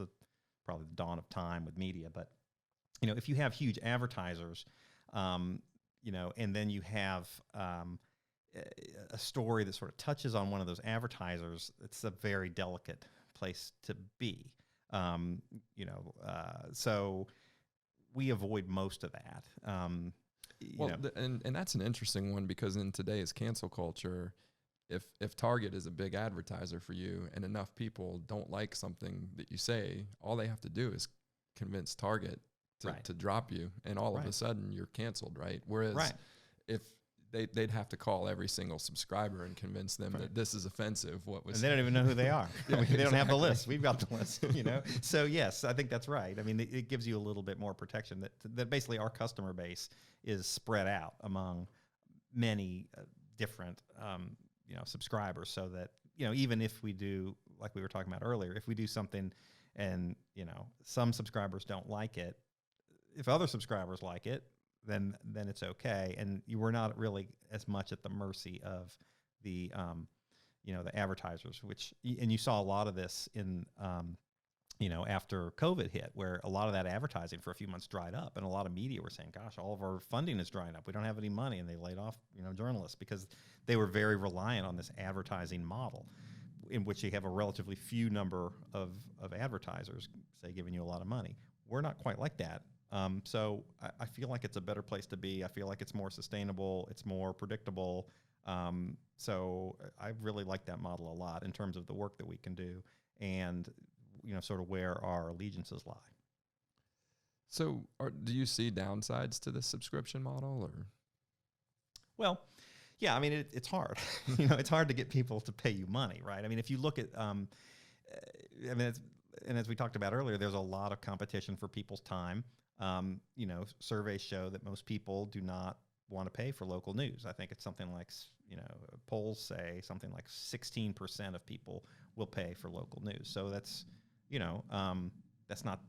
probably the dawn of time with media. But if you have huge advertisers, and then you have a story that sort of touches on one of those advertisers, it's a very delicate place to be. So we avoid most of that. And that's an interesting one, because in today's cancel culture, if Target is a big advertiser for you and enough people don't like something that you say, all they have to do is convince Target to drop you, and all of a sudden you're canceled, right? Whereas if they'd have to call every single subscriber and convince them that this is offensive. And they don't even know who they are. They don't have the list. We've got the list, So yes, I think that's right. I mean, it gives you a little bit more protection that basically our customer base is spread out among many different, subscribers, so that, even if we do, like we were talking about earlier, if we do something and, some subscribers don't like it, if other subscribers like it, then it's okay, and you were not really as much at the mercy of the the advertisers, and you saw a lot of this in after COVID hit, where a lot of that advertising for a few months dried up, and a lot of media were saying, "Gosh, all of our funding is drying up. We don't have any money," and they laid off journalists because they were very reliant on this advertising model, in which you have a relatively few number of advertisers, say, giving you a lot of money. We're not quite like that. So I feel like it's a better place to be. I feel like it's more sustainable. It's more predictable. So I really like that model a lot in terms of the work that we can do, and sort of where our allegiances lie. So do you see downsides to the subscription model, or? Well, yeah, I mean, it's hard. It's hard to get people to pay you money, right? I mean, if you look at, and as we talked about earlier, there's a lot of competition for people's time. Surveys show that most people do not want to pay for local news. I think it's something like, polls say something like 16% of people will pay for local news. So that's, that's not,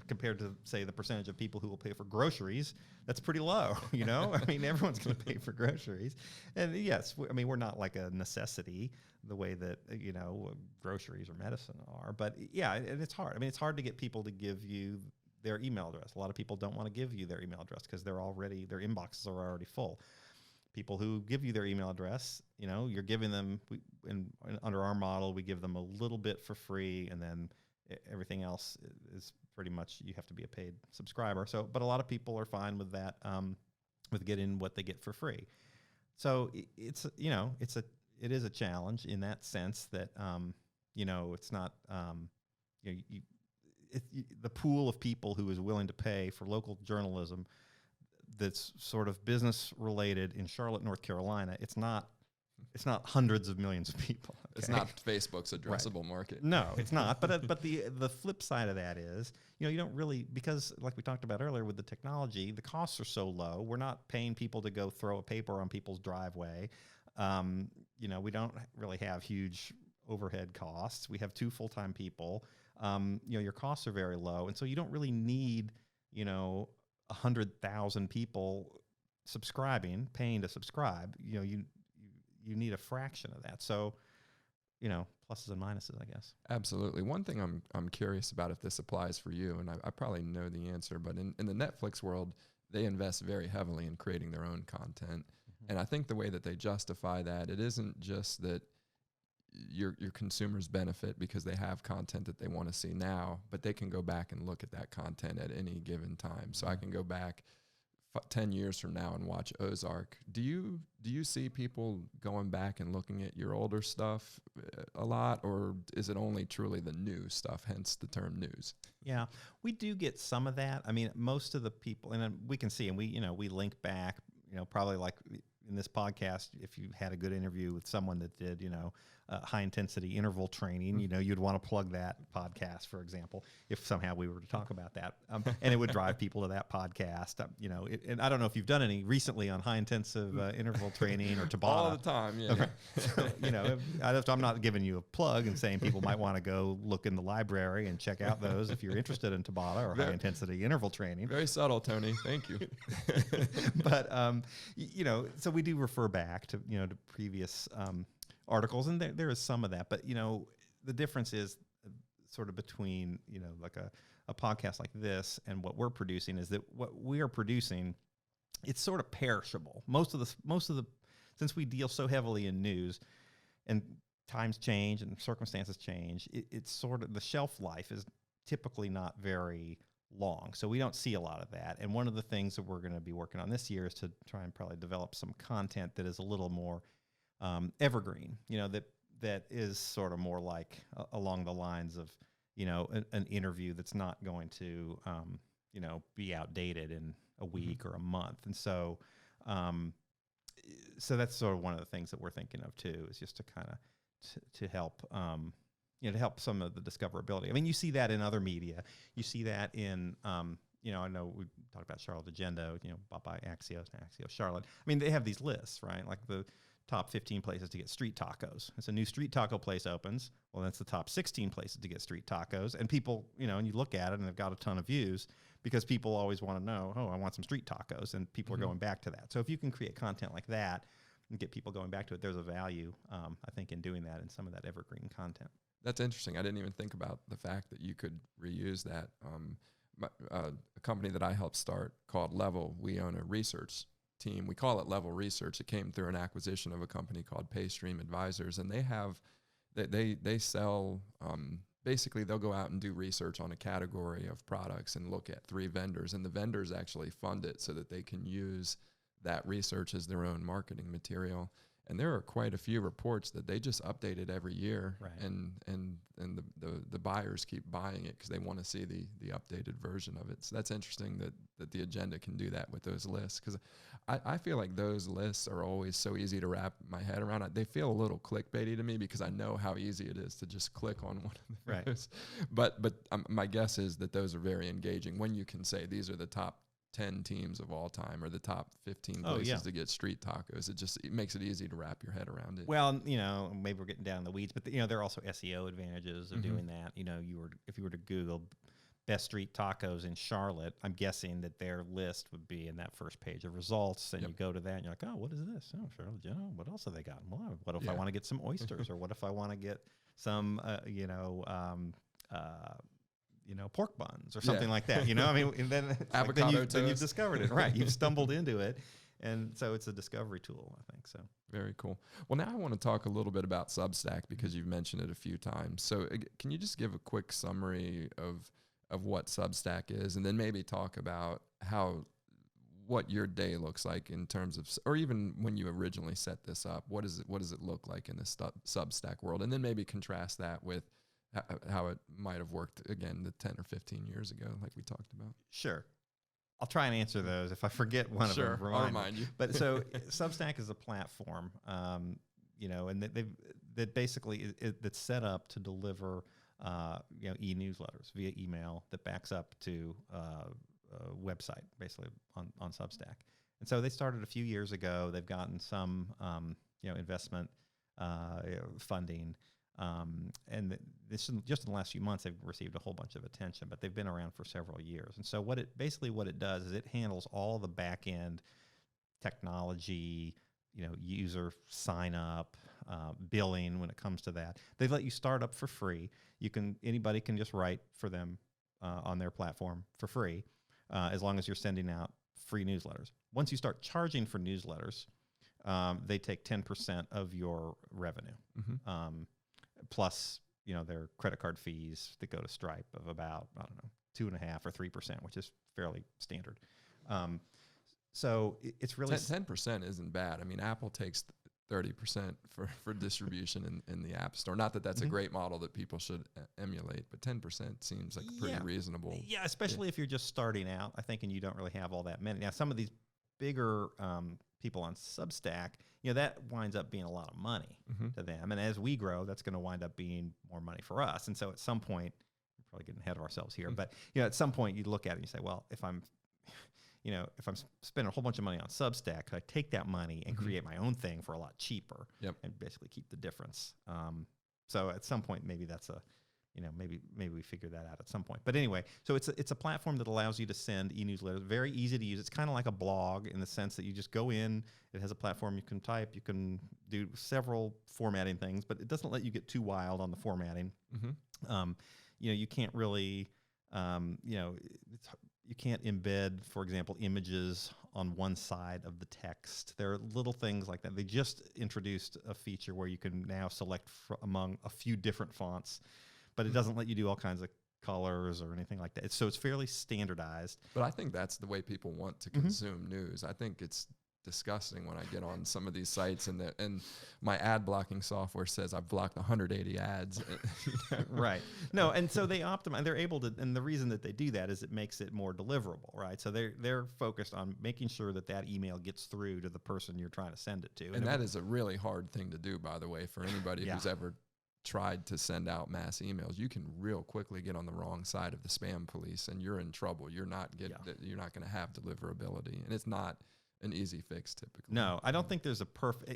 compared to, say, the percentage of people who will pay for groceries, that's pretty low, I mean, everyone's going to pay for groceries. And yes, we're not like a necessity the way that, groceries or medicine are. But yeah, and it's hard. I mean, it's hard to get people to give you their email address. A lot of people don't want to give you their email address because their inboxes are already full. People who give you their email address, you're giving them, under our model, we give them a little bit for free, and then everything else is pretty much, you have to be a paid subscriber. So, but a lot of people are fine with that, with getting what they get for free. So it is a challenge in that sense that, it's not, the pool of people who is willing to pay for local journalism that's sort of business related in Charlotte, North Carolina, it's not hundreds of millions of people. Okay? It's not Facebook's addressable market. No, it's not. But the flip side of that is, you don't really, because like we talked about earlier with the technology, the costs are so low. We're not paying people to go throw a paper on people's driveway. We don't really have huge overhead costs. We have 2 full-time people. Your costs are very low, and so you don't really need 100,000 people paying to subscribe. you need a fraction of that. So, pluses and minuses, I guess. Absolutely. One thing I'm curious about, if this applies for you, and I probably know the answer, but in the Netflix world, they invest very heavily in creating their own content. Mm-hmm. And I think the way that they justify that, it isn't just that your consumers benefit because they have content that they want to see now, but they can go back and look at that content at any given time. So I can go back 10 years from now and watch Ozark. Do you see people going back and looking at your older stuff a lot, or is it only truly the new stuff, hence the term news? Yeah, we do get some of that. I mean, most of the people, and we can see, and we link back, probably like in this podcast, if you had a good interview with someone that did, high intensity interval training, you'd want to plug that podcast, for example, if somehow we were to talk about that, and it would drive people to that podcast. And I don't know if you've done any recently on high intensive interval training or Tabata. All the time, yeah. Okay. So, I'm not giving you a plug and saying people might want to go look in the library and check out those if you're interested in Tabata or high intensity interval training. Very subtle, Tony. Thank you. But so we do refer back to to previous articles, and there is some of that. But the difference is sort of between like a podcast like this and what we're producing is that what we are producing, it's sort of perishable. Most of the since we deal so heavily in news, and times change and circumstances change, it's sort of the shelf life is typically not very long. So we don't see a lot of that. And one of the things that we're going to be working on this year is to try and probably develop some content that is a little more evergreen, that is sort of more like along the lines of, an interview that's not going to, be outdated in a week or a month. And so, so that's sort of one of the things that we're thinking of too, is just to kind of to help, to help some of the discoverability. I mean, you see that in other media. You see that in, I know we talked about Charlotte Agenda, bought by Axios and Axios Charlotte. I mean, they have these lists, right? Like the top 15 places to get street tacos. It's a new street taco place opens. Well, that's the top 16 places to get street tacos. And people, and you look at it and they've got a ton of views because people always want to know, I want some street tacos. And people are going back to that. So if you can create content like that and get people going back to it, there's a value, I think, in doing that and some of that evergreen content. That's interesting. I didn't even think about the fact that you could reuse that. A company that I helped start called Level, we own a research team. We call it Level Research. It came through an acquisition of a company called Paystream Advisors, and they sell, basically they'll go out and do research on a category of products and look at 3 vendors, and the vendors actually fund it so that they can use that research as their own marketing material. And there are quite a few reports that they just update it every year, right. and the buyers keep buying it because they want to see the updated version of it. So that's interesting that the agenda can do that with those lists, because I feel like those lists are always so easy to wrap my head around. They feel a little clickbaity to me because I know how easy it is to just click on one of those. Right. But my guess is that those are very engaging when you can say these are the top 10 teams of all time or the top 15 places to get street tacos. It makes it easy to wrap your head around it. Well, maybe we're getting down in the weeds, but there are also SEO advantages of doing that. If you were to Google best street tacos in Charlotte, I'm guessing that their list would be in that first page of results, and you go to that and you're like, oh, what is this? Oh, Charlotte, what else have they got? Well, what if I want to get some oysters, or what if I want to get some, pork buns or something like that, I mean, and then avocado then you've discovered it, right? You've stumbled into it. And so it's a discovery tool, I think. So very cool. Well, now I want to talk a little bit about Substack because you've mentioned it a few times. So can you just give a quick summary of what Substack is, and then maybe talk about what your day looks like in terms of, or even when you originally set this up, what does it look like in the Substack world, and then maybe contrast that with how it might have worked again the 10 or 15 years ago, like we talked about. Sure. I'll try and answer those. If I forget one of them, I'll remind you. But so Substack is a platform, and that basically that's set up to deliver, e-newsletters via email that backs up to a website, basically on Substack. And so they started a few years ago. They've gotten some, investment funding. And this just in the last few months, they've received a whole bunch of attention, but they've been around for several years. And so what it does is it handles all the back end technology, user sign up, billing when it comes to that. They let you start up for free. Anybody can just write for them on their platform for free, as long as you're sending out free newsletters. Once you start charging for newsletters, they take 10% of your revenue, plus their credit card fees that go to Stripe of about 2.5% or 3%, which is fairly standard. So it's really 10% isn't bad. I mean, Apple takes 30% for distribution in the App Store. Not that that's a great model that people should emulate, but 10% seems like pretty reasonable. Yeah, especially if you're just starting out, I think, and you don't really have all that many. Now, some of these bigger people on Substack, that winds up being a lot of money to them. And as we grow, that's going to wind up being more money for us. And so at some point, we're probably getting ahead of ourselves here, but at some point you look at it and you say, well, if I'm spending a whole bunch of money on Substack, could I take that money and create my own thing for a lot cheaper and basically keep the difference? So at some point, maybe that's maybe we figure that out at some point. But anyway, so it's a platform that allows you to send e-newsletters. Very easy to use. It's kind of like a blog in the sense that you just go in. It has a platform you can type. You can do several formatting things, but it doesn't let you get too wild on the formatting. You can't really, you can't embed, for example, images on one side of the text. There are little things like that. They just introduced a feature where you can now select among a few different fonts, but it doesn't let you do all kinds of colors or anything like that. So it's fairly standardized. But I think that's the way people want to consume news. I think it's disgusting when I get on some of these sites and my ad blocking software says I've blocked 180 ads. Right. No, and so they optimize. They're able to, and the reason that they do that is it makes it more deliverable, right? So they're focused on making sure that email gets through to the person you're trying to send it to. And that is a really hard thing to do, by the way, for anybody who's ever tried to send out mass emails. You can real quickly get on the wrong side of the spam police, and you're in trouble. You're not going to have deliverability, and it's not an easy fix typically. No, I don't think there's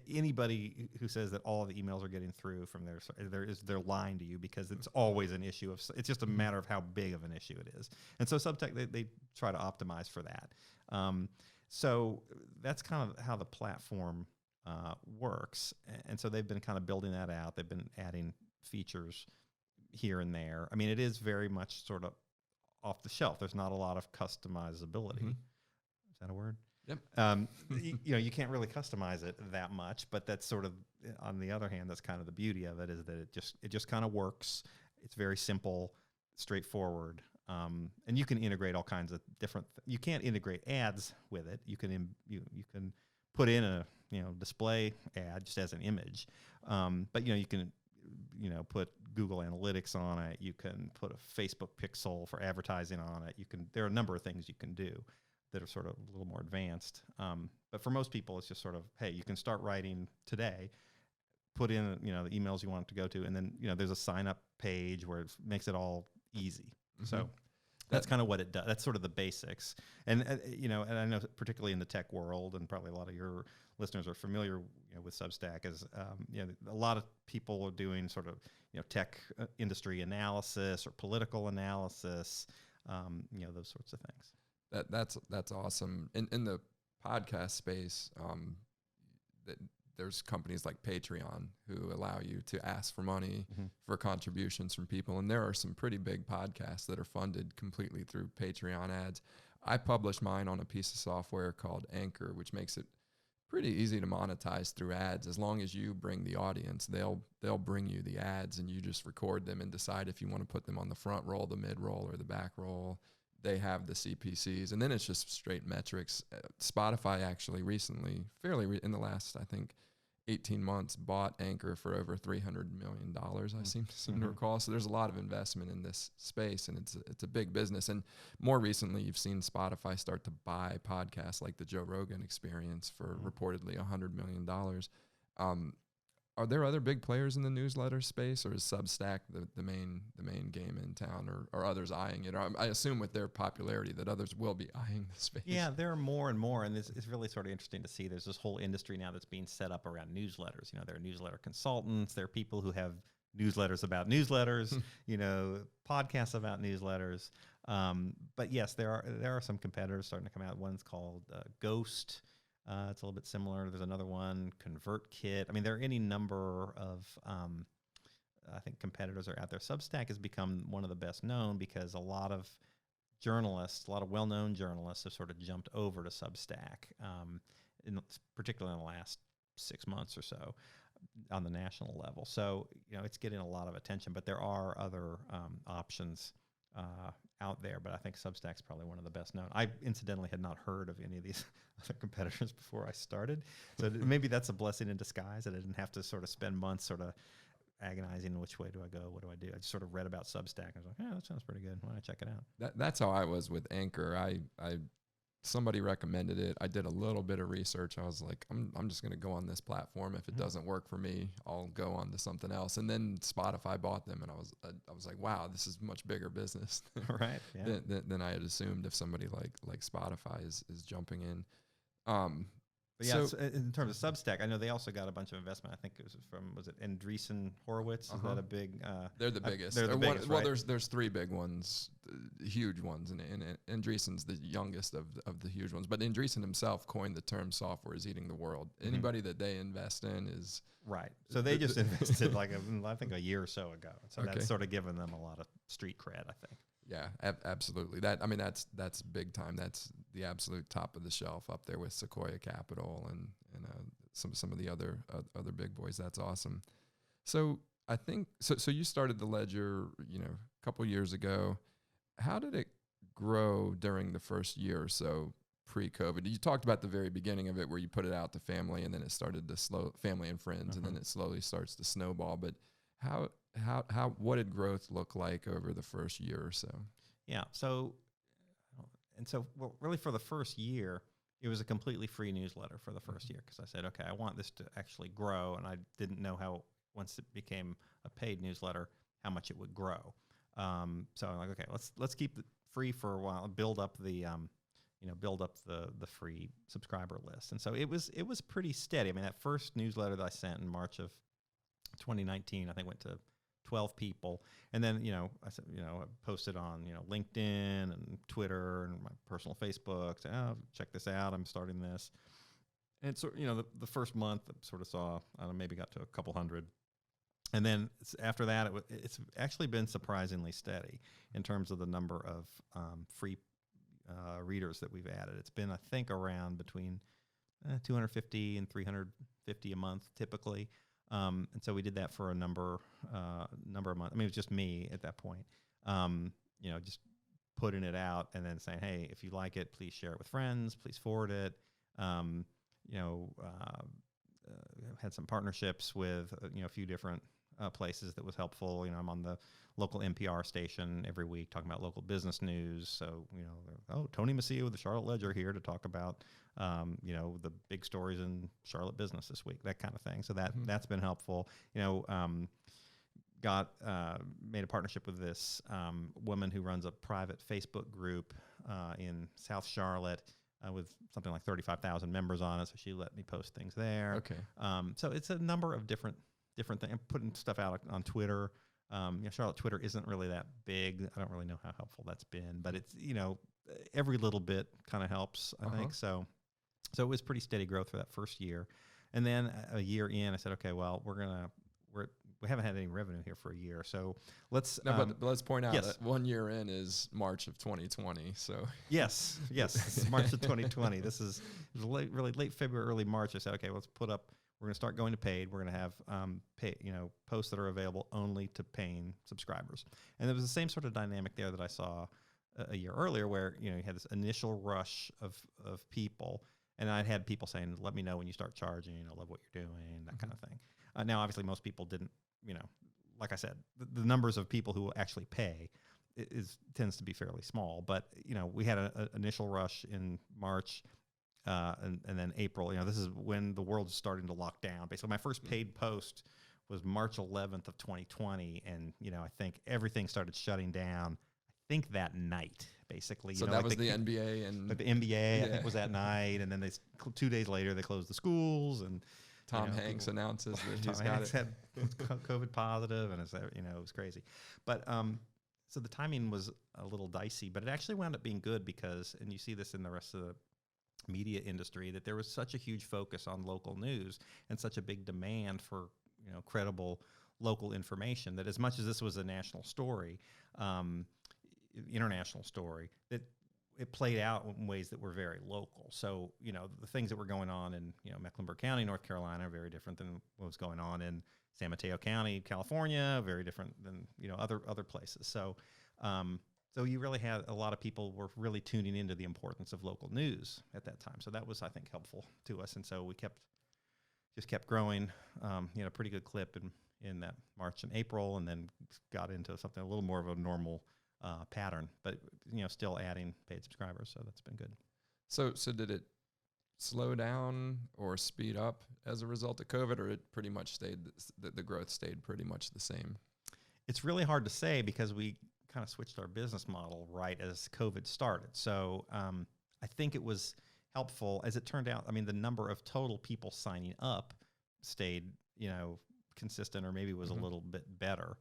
anybody who says that all the emails are getting through from they're lying to you, because it's always an issue it's just a matter of how big of an issue it is. And so Substack, they try to optimize for that. So that's kind of how the platform works. And so they've been kind of building that out. They've been adding features here and there. I mean, it is very much sort of off the shelf. There's not a lot of customizability. Is that a word? Yep. You can't really customize it that much, but that's sort of, on the other hand, that's kind of the beauty of it, is that it just kind of works. It's very simple, straightforward, and you can integrate all kinds of different. You can't integrate ads with it. You can put in a display ad just as an image, but you can put Google Analytics on it. You can put a Facebook pixel for advertising on it. There are a number of things you can do that are sort of a little more advanced. But for most people, it's just sort of, hey, you can start writing today, put in, the emails you want it to go to, and then, there's a sign up page where it makes it all easy. So that's kind of what it does. That's sort of the basics. And, and I know particularly in the tech world, and probably a lot of your listeners are familiar with Substack, as, a lot of people are doing sort of, tech industry analysis or political analysis, those sorts of things. That's awesome. In the podcast space, there's companies like Patreon who allow you to ask for money for contributions from people, and there are some pretty big podcasts that are funded completely through Patreon ads. I publish mine on a piece of software called Anchor, which makes it pretty easy to monetize through ads. As long as you bring the audience, they'll bring you the ads, and you just record them and decide if you want to put them on the front roll, the mid roll, or the back roll. They have the CPCs, and then it's just straight metrics. Spotify actually recently, in the last, I think, 18 months, bought Anchor for over $300 million, I seem to recall. So there's a lot of investment in this space, and it's a big business. And more recently, you've seen Spotify start to buy podcasts like the Joe Rogan Experience for reportedly $100 million. Are there other big players in the newsletter space, or is Substack the main game in town, or are others eyeing it? Or I assume with their popularity that others will be eyeing the space. Yeah, there are more and more, and it's really sort of interesting to see. There's this whole industry now that's being set up around newsletters. There are newsletter consultants, there are people who have newsletters about newsletters, podcasts about newsletters. But yes, there are some competitors starting to come out. One's called Ghost. It's a little bit similar. There's another one, ConvertKit. I mean, there are any number of, I think, competitors are out there. Substack has become one of the best known because a lot of journalists, a lot of well-known journalists have sort of jumped over to Substack, particularly in the last 6 months or so on the national level. So, it's getting a lot of attention, but there are other options out there, but I think Substack's probably one of the best known. I incidentally had not heard of any of these other competitors before I started. So maybe that's a blessing in disguise that I didn't have to sort of spend months sort of agonizing which way do I go, what do I do. I just sort of read about Substack. I was like, that sounds pretty good. Why don't I check it out? That's how I was with Anchor. I somebody recommended it. I did a little bit of research. I was like, I'm just going to go on this platform. If it doesn't work for me, I'll go on to something else. And then Spotify bought them, and I was like, wow, this is much bigger business right? Yeah. than I had assumed. If somebody like Spotify is jumping in. But yeah, so in terms of Substack, I know they also got a bunch of investment. I think it was it Andreessen Horowitz? Is that a big? They're the biggest. They're the biggest, right? Well, there's three big ones, huge ones, and Andreessen's the youngest of the huge ones. But Andreessen himself coined the term "software is eating the world." Anybody that they invest in is right. So they just invested I think a year or so ago. So that's sort of given them a lot of street cred, I think. Yeah, absolutely. That's big time. That's the absolute top of the shelf, up there with Sequoia Capital and some of the other big boys. That's awesome. So I think so you started the Ledger, a couple years ago. How did it grow during the first year or so pre-COVID? You talked about the very beginning of it, where you put it out to family, and then it started to family and friends, and then it slowly starts to snowball. But what did growth look like over the first year or so? Yeah. So really for the first year, it was a completely free newsletter for the first year, because I said, okay, I want this to actually grow, and I didn't know how, once it became a paid newsletter, how much it would grow. So I'm like, okay, let's keep it free for a while and build up the free subscriber list. And so it was pretty steady. I mean, that first newsletter that I sent in March of 2019, I think went to 12 people. And then, I said, I posted on, LinkedIn and Twitter and my personal Facebook, saying, oh, check this out, I'm starting this. And so, the first month I sort of saw, I don't know, maybe got to a couple hundred. And then after that, it's actually been surprisingly steady in terms of the number of free readers that we've added. It's been, I think, around between 250 and 350 a month typically. And so we did that for a number of months. I mean, it was just me at that point, just putting it out and then saying, hey, if you like it, please share it with friends, please forward it. Had some partnerships with, a few different places that was helpful. I'm on the local NPR station every week talking about local business news. So, Tony Mecia with the Charlotte Ledger here to talk about, the big stories in Charlotte business this week, that kind of thing. So that's been helpful. Made a partnership with this woman who runs a private Facebook group in South Charlotte with something like 35,000 members on it. So she let me post things there. Okay. So it's a number of different things. I'm putting stuff out on Twitter. Charlotte Twitter isn't really that big. I don't really know how helpful that's been, but it's, every little bit kind of helps, I think. So it was pretty steady growth for that first year. And then a year in, I said, okay, well, we haven't had any revenue here for a year. So let's... but let's point out that 1 year in is March of 2020. So Yes, it's March of 2020. It was really late February, early March. I said, okay, let's we're going to start going to paid. We're going to have posts that are available only to paying subscribers. And there was the same sort of dynamic there that I saw a year earlier, where you had this initial rush of people, and I'd had people saying, "Let me know when you start charging. Love what you're doing," that kind of thing. Now, obviously, most people didn't. Like I said, the numbers of people who will actually pay tends to be fairly small. But we had an initial rush in March. And then April, this is when the world is starting to lock down. Basically, my first paid post was March 11th of 2020, and I think everything started shutting down. I think that night, basically. So that was the NBA, and the NBA. I think was that night, and then 2 days later they closed the schools, and Tom Hanks announces that he's got it. Had COVID positive, and it was crazy. But so the timing was a little dicey, but it actually wound up being good because, and you see this in the rest of media industry, that there was such a huge focus on local news and such a big demand for credible local information, that as much as this was a national story, international story, that it played out in ways that were very local. So, the things that were going on in, Mecklenburg County, North Carolina, are very different than what was going on in San Mateo County, California, very different than, other places. So, so you really had a lot of people were really tuning into the importance of local news at that time. So that was, I think, helpful to us. And so we kept growing, pretty good clip in that March and April, and then got into something a little more of a normal pattern, but still adding paid subscribers. So that's been good. So did it slow down or speed up as a result of COVID, or it pretty much stayed, the growth stayed pretty much the same? It's really hard to say because we kind of switched our business model right as COVID started. So I think it was helpful. As it turned out, I mean, the number of total people signing up stayed, consistent, or maybe was a little bit better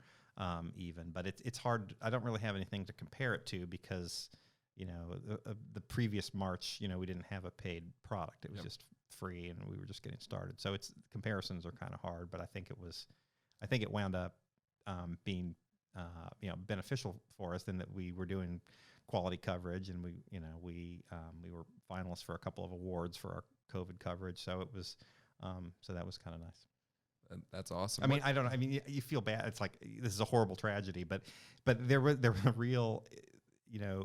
even. But it's hard. I don't really have anything to compare it to because, the previous March, we didn't have a paid product. It was just free, and we were just getting started. So comparisons are kind of hard. But I think it wound up being beneficial for us in that we were doing quality coverage, and we were finalists for a couple of awards for our COVID coverage. So it was, so that was kind of nice. That's awesome. I mean, you feel bad. It's like, this is a horrible tragedy, but there was a real,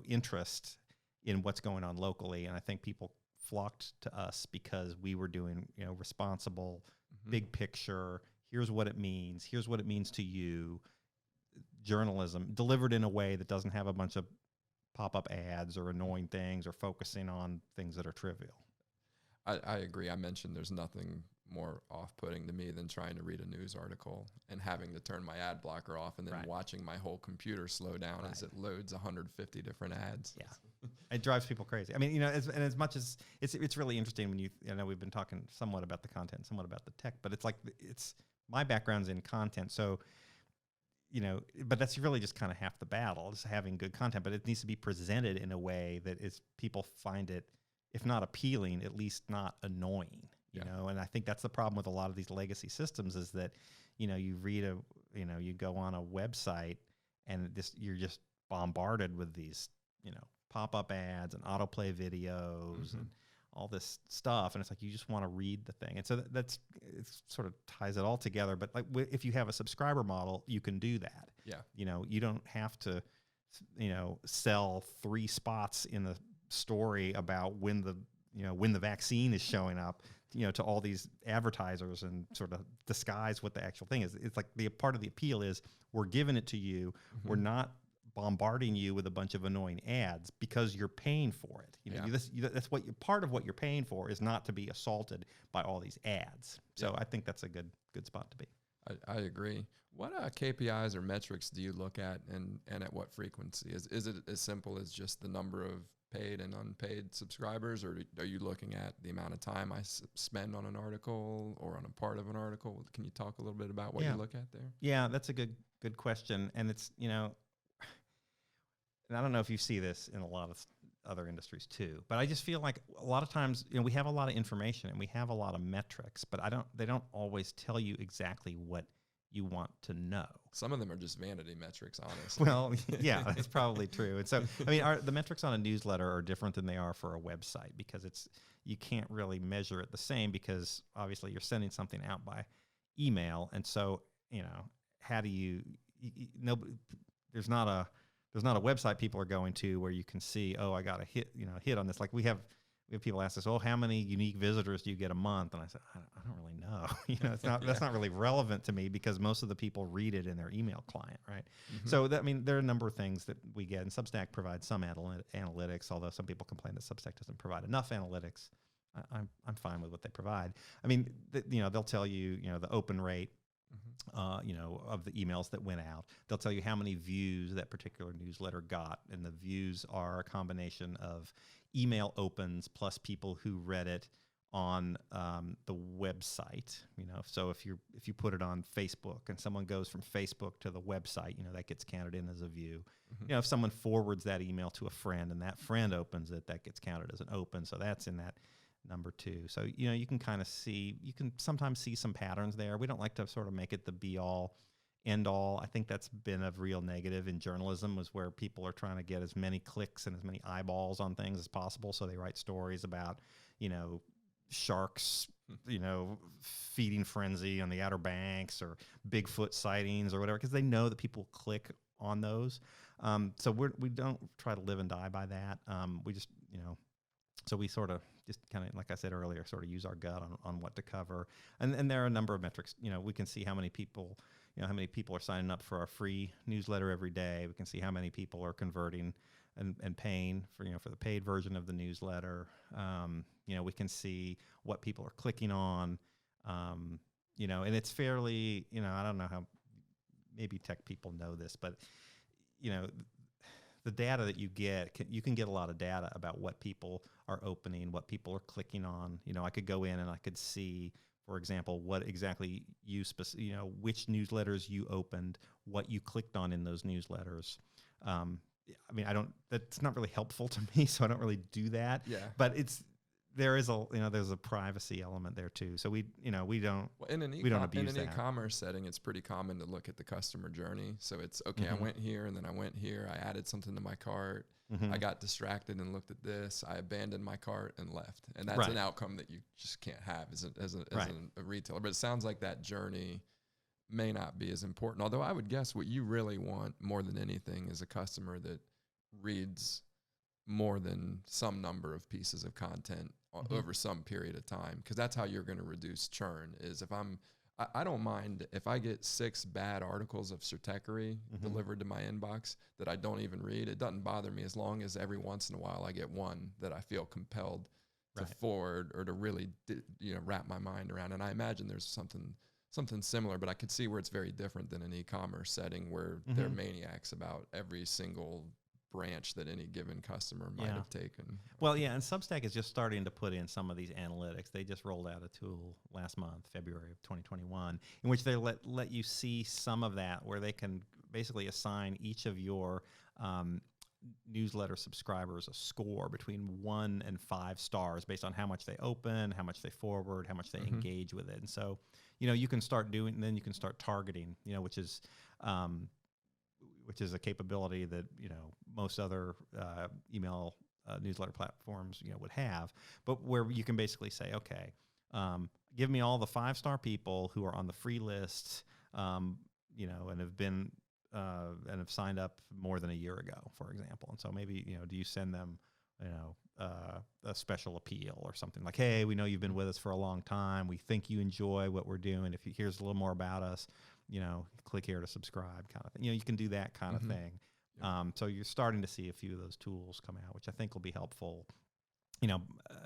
interest in what's going on locally. And I think people flocked to us because we were doing, responsible, big picture. Here's what it means. Here's what it means to you. Journalism delivered in a way that doesn't have a bunch of pop-up ads or annoying things or focusing on things that are trivial. I agree. I mentioned there's nothing more off-putting to me than trying to read a news article and having to turn my ad blocker off and then watching my whole computer slow down as it loads 150 different ads. Yeah, it drives people crazy. I mean, as much as it's really interesting when we've been talking somewhat about the content, somewhat about the tech, but it's like my background's in content, so. But that's really just kind of half the battle, is having good content. But it needs to be presented in a way that people find it, if not appealing, at least not annoying. You know, and I think that's the problem with a lot of these legacy systems is that, you read you go on a website and you're just bombarded with these, pop-up ads and autoplay videos and all this stuff, and it's like you just want to read the thing, and so it sort of ties it all together. But like if you have a subscriber model, you can do that. Yeah, you don't have to, sell 3 spots in the story about when the vaccine is showing up, to all these advertisers and sort of disguise what the actual thing is. It's like the part of the appeal is we're giving it to you. We're not bombarding you with a bunch of annoying ads because you're paying for it. That's part of what you're paying for is not to be assaulted by all these ads. So I think that's a good spot to be. I agree. What KPIs or metrics do you look at, and at what frequency? Is it as simple as just the number of paid and unpaid subscribers, or are you looking at the amount of time I spend on an article or on a part of an article? Can you talk a little bit about what you look at there? Yeah, that's a good question. And it's, and I don't know if you see this in a lot of other industries too, but I just feel like a lot of times, we have a lot of information and we have a lot of metrics, but they don't always tell you exactly what you want to know. Some of them are just vanity metrics, honestly. Well, yeah, that's probably true. And so, I mean, the metrics on a newsletter are different than they are for a website because you can't really measure it the same because obviously you're sending something out by email. And so, how do you there's not a website people are going to where you can see, oh, I got a hit on this. Like we have people ask us, oh, how many unique visitors do you get a month? And I said, I don't really know. That's not really relevant to me because most of the people read it in their email client, right? So there are a number of things that we get, and Substack provides some analytics, although some people complain that Substack doesn't provide enough analytics. I'm fine with what they provide. I mean, they'll tell you, the open rate, of the emails that went out. They'll tell you how many views that particular newsletter got, and the views are a combination of email opens plus people who read it on the website. So if you put it on Facebook and someone goes from Facebook to the website, that gets counted in as a view. Mm-hmm. If someone forwards that email to a friend and that friend opens it, that gets counted as an open. So that's in that number 2. So you can kind of see, you can sometimes see some patterns there. We don't like to sort of make it the be all end all. I think that's been a real negative in journalism, was where people are trying to get as many clicks and as many eyeballs on things as possible. So they write stories about, sharks, feeding frenzy on the Outer Banks, or Bigfoot sightings or whatever, because they know that people click on those. So we don't try to live and die by that. We just, so we sort of just kind of, like I said earlier, sort of use our gut on what to cover. And there are a number of metrics. We can see how many people, how many people are signing up for our free newsletter every day. We can see how many people are converting and paying for the paid version of the newsletter. We can see what people are clicking on, and it's fairly, I don't know how, maybe tech people know this, but, the data that you get, you can get a lot of data about what people are opening, what people are clicking on. I could go in and I could see, for example, what exactly which newsletters you opened, what you clicked on in those newsletters. That's not really helpful to me, so I don't really do that. Yeah. But there's a privacy element there too. So we don't in an abuse that. e-commerce setting, it's pretty common to look at the customer journey. So it's okay. Mm-hmm. I went here and then I went here. I added something to my cart. Mm-hmm. I got distracted and looked at this. I abandoned my cart and left. And that's Right. an outcome that you just can't have as Right. a retailer. But it sounds like that journey may not be as important. Although I would guess what you really want more than anything is a customer that reads more than some number of pieces of content over some period of time, because that's how you're going to reduce churn. Is if I don't mind if I get 6 bad articles of Certechery delivered to my inbox that I don't even read. It doesn't bother me as long as every once in a while I get one that I feel compelled to forward or to really wrap my mind around. And I imagine there's something similar, but I could see where it's very different than an e-commerce setting where they're maniacs about every single branch that any given customer might have taken. Well, yeah, and Substack is just starting to put in some of these analytics. They just rolled out a tool last month, February of 2021, in which they let you see some of that, where they can basically assign each of your newsletter subscribers a score between 1 and 5 stars based on how much they open, how much they forward, how much they engage with it. And so, you can start doing, then you can start targeting, which is a capability that most other email newsletter platforms would have, but where you can basically say, okay, give me all the 5-star people who are on the free list, and have been and have signed up more than a year ago, for example. And so maybe do you send them a special appeal or something like, hey, we know you've been with us for a long time, we think you enjoy what we're doing, here's a little more about us, click here to subscribe, kind of thing. You can do that kind of thing. Yeah. So you're starting to see a few of those tools come out, which I think will be helpful.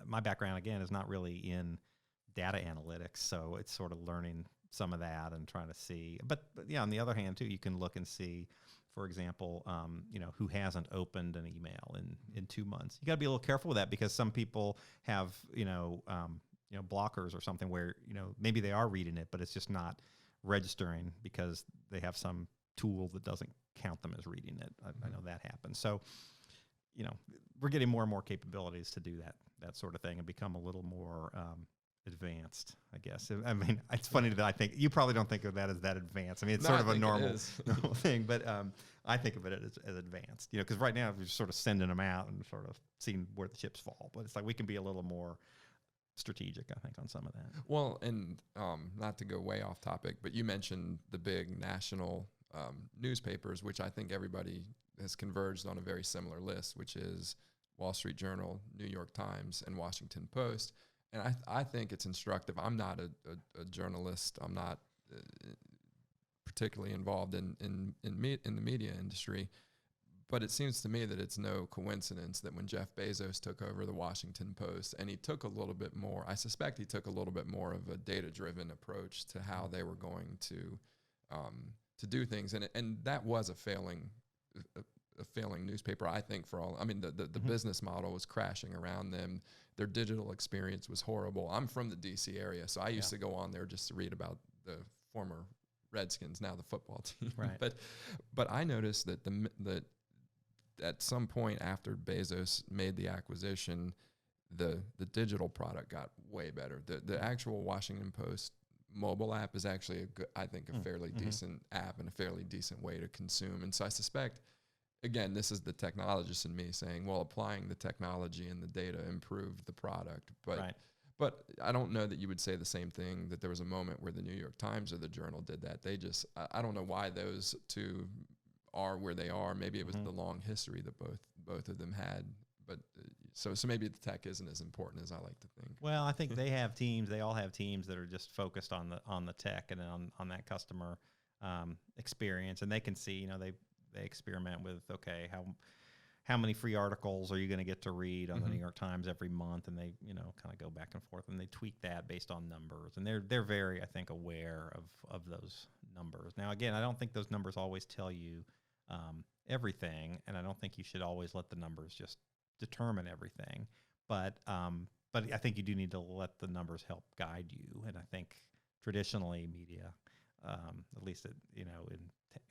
My background, again, is not really in data analytics, so it's sort of learning some of that and trying to see. But yeah, on the other hand, too, you can look and see, for example, who hasn't opened an email in 2 months. You got to be a little careful with that, because some people have, blockers or something where, maybe they are reading it, but it's just not registering because they have some tool that doesn't count them as reading it. I know that happens. So, we're getting more and more capabilities to do that sort of thing and become a little more advanced, I guess. I mean, it's funny that I think you probably don't think of that as that advanced. I mean, it's sort of a normal thing, but I think of it as advanced, because right now we're sort of sending them out and sort of seeing where the chips fall. But it's like we can be a little more strategic, I think, on some of that. Well, and not to go way off topic, but you mentioned the big national newspapers, which I think everybody has converged on a very similar list, which is Wall Street Journal, New York Times, and Washington Post. And I think it's instructive. I'm not a journalist. I'm not particularly involved in the media industry. But it seems to me that it's no coincidence that when Jeff Bezos took over the Washington Post, and he took a little bit more, I suspect he took a little bit more of a data-driven approach to how they were going to do things. And that was a failing a failing newspaper, I think, for all. I mean, the business model was crashing around them. Their digital experience was horrible. I'm from the D.C. area, so I used to go on there just to read about the former Redskins, now the football team. Right. But I noticed that that at some point after Bezos made the acquisition, the digital product got way better. The actual Washington Post mobile app is actually I think a fairly decent app and a fairly decent way to consume. And so I suspect, again, this is the technologist in me saying, well, applying the technology and the data improved the product. But I don't know that you would say the same thing, that there was a moment where the New York Times or the Journal did that. They just, I don't know why those two are where they are. Maybe it was the long history that both of them had. But so maybe the tech isn't as important as I like to think. Well, I think they have teams. They all have teams that are just focused on the tech and on that customer experience, and they can see. They experiment with, okay, how many free articles are you going to get to read on the New York Times every month, and they kind of go back and forth, and they tweak that based on numbers, and they're very, I think, aware of those numbers. Now, again, I don't think those numbers always tell you everything, and I don't think you should always let the numbers just determine everything. But I think you do need to let the numbers help guide you, and I think traditionally media, at least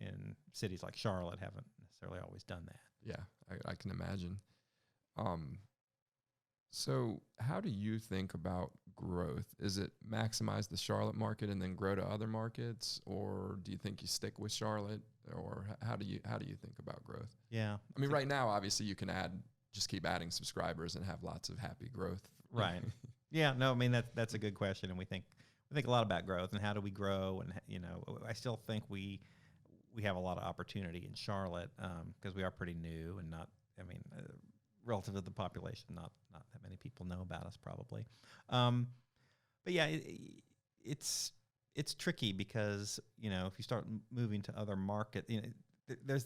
in cities like Charlotte, haven't necessarily always done that. Yeah, I can imagine. So how do you think about growth? Is it maximize the Charlotte market and then grow to other markets, or do you think you stick with Charlotte, or how do you think about growth? Yeah, I mean, right now, obviously, you can just keep adding subscribers and have lots of happy growth. Right. Yeah. No, I mean that's a good question, and we think a lot about growth and how do we grow, and I still think we have a lot of opportunity in Charlotte because we are pretty new and relative to the population, not that many people know about us probably. But yeah, it's tricky because if you start moving to other markets, there's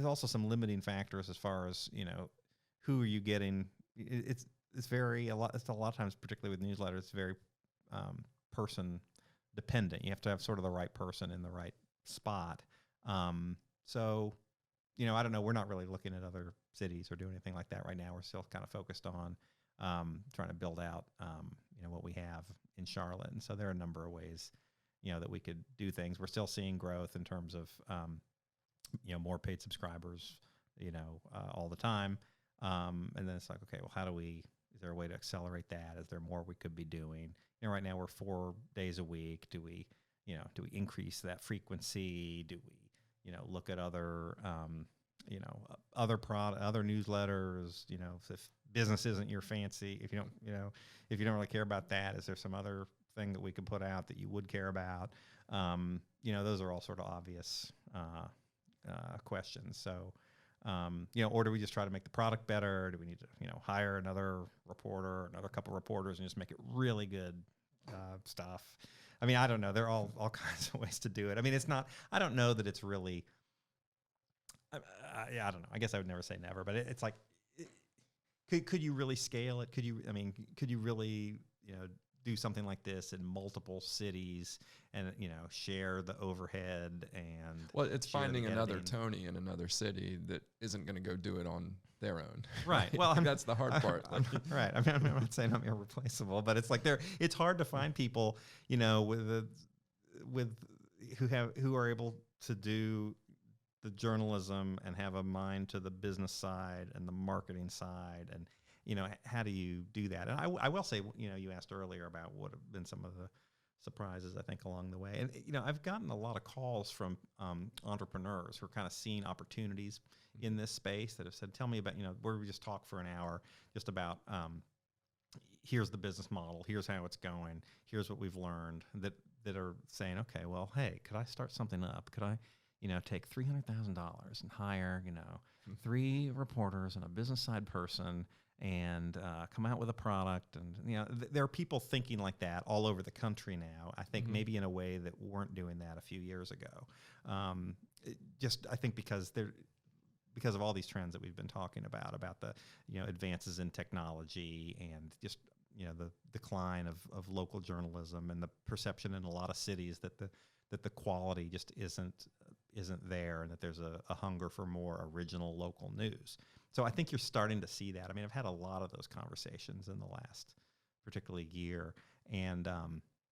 also some limiting factors as far as who are you getting. It's a lot of times, particularly with newsletters, it's very person dependent. You have to have sort of the right person in the right spot. So, I don't know. We're not really looking at other cities or doing anything like that right now. We're still kind of focused on trying to build out, what we have in Charlotte. And so there are a number of ways, that we could do things. We're still seeing growth in terms of, more paid subscribers, all the time. And then it's like, okay, well, is there a way to accelerate that? Is there more we could be doing? Right now we're 4 days a week. Do we increase that frequency? Do we, look at other, other newsletters? If business isn't your fancy, if you don't really care about that, is there some other thing that we could put out that you would care about? Those are all sort of obvious questions. So, or do we just try to make the product better? Do we need to, hire another reporter, another couple reporters, and just make it really good stuff? I mean, I don't know. There are all kinds of ways to do it. I mean, I don't know that it's really, I don't know. I guess I would never say never, but it's like, could you really scale it? Could you really, do something like this in multiple cities and, share the overhead and... Well, it's finding another Tony in another city that isn't going to go do it on their own. Right. Well, that's the hard part. Right. I mean, I'm not saying I'm irreplaceable, but it's like it's hard to find people, who are able to do the journalism and have a mind to the business side and the marketing side, and how do you do that? And I will say, you asked earlier about what have been some of the surprises, I think, along the way. And, I've gotten a lot of calls from entrepreneurs who are kind of seeing opportunities in this space that have said, tell me about, where we just talk for an hour just about, here's the business model, here's how it's going, here's what we've learned, that are saying, okay, well, hey, could I start something up? Could I, take $300,000 and hire, 3 reporters and a business side person and come out with a product? And, there are people thinking like that all over the country now, I think maybe in a way that weren't doing that a few years ago. I think because of all these trends that we've been talking about the, advances in technology and just, the decline of local journalism and the perception in a lot of cities that the quality just isn't isn't there, and that there's a hunger for more original local news. So I think you're starting to see that. I mean, I've had a lot of those conversations in the last, particularly year, and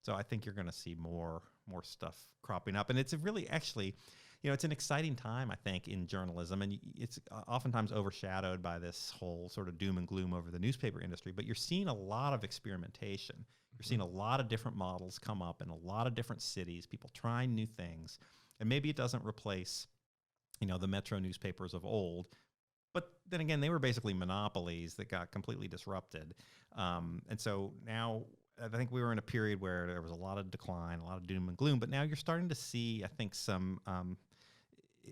so I think you're going to see more stuff cropping up, and it's a really actually, it's an exciting time, I think, in journalism, and it's oftentimes overshadowed by this whole sort of doom and gloom over the newspaper industry. But you're seeing a lot of experimentation. You're seeing a lot of different models come up in a lot of different cities. People trying new things, and maybe it doesn't replace, the metro newspapers of old. But then again, they were basically monopolies that got completely disrupted. And so now I think we were in a period where there was a lot of decline, a lot of doom and gloom. But now you're starting to see, I think, some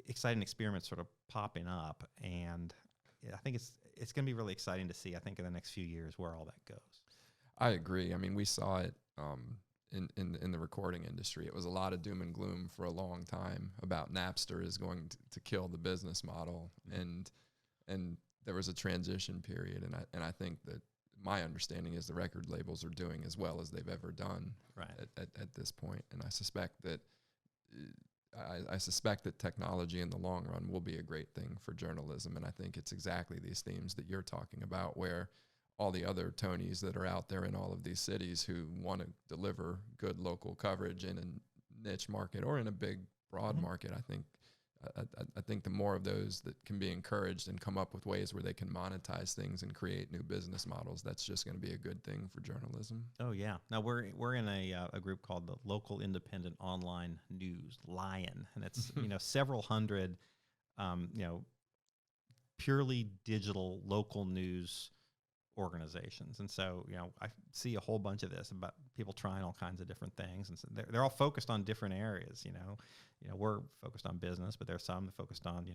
exciting experiments sort of popping up. And I think it's going to be really exciting to see, I think, in the next few years where all that goes. I agree. I mean, we saw it in the recording industry. It was a lot of doom and gloom for a long time about Napster is going to kill the business model. And there was a transition period, and I think that my understanding is the record labels are doing as well as they've ever done at this point. And I suspect that I suspect that technology in the long run will be a great thing for journalism. And I think it's exactly these themes that you're talking about, where all the other Tonys that are out there in all of these cities who want to deliver good local coverage in a niche market or in a big broad market, I think the more of those that can be encouraged and come up with ways where they can monetize things and create new business models, that's just going to be a good thing for journalism. Oh yeah. Now we're in a group called the Local Independent Online News, Lion, and it's several hundred purely digital local news organizations. And so I see a whole bunch of this about people trying all kinds of different things, and so they're all focused on different areas. We're focused on business, but there's some that focused on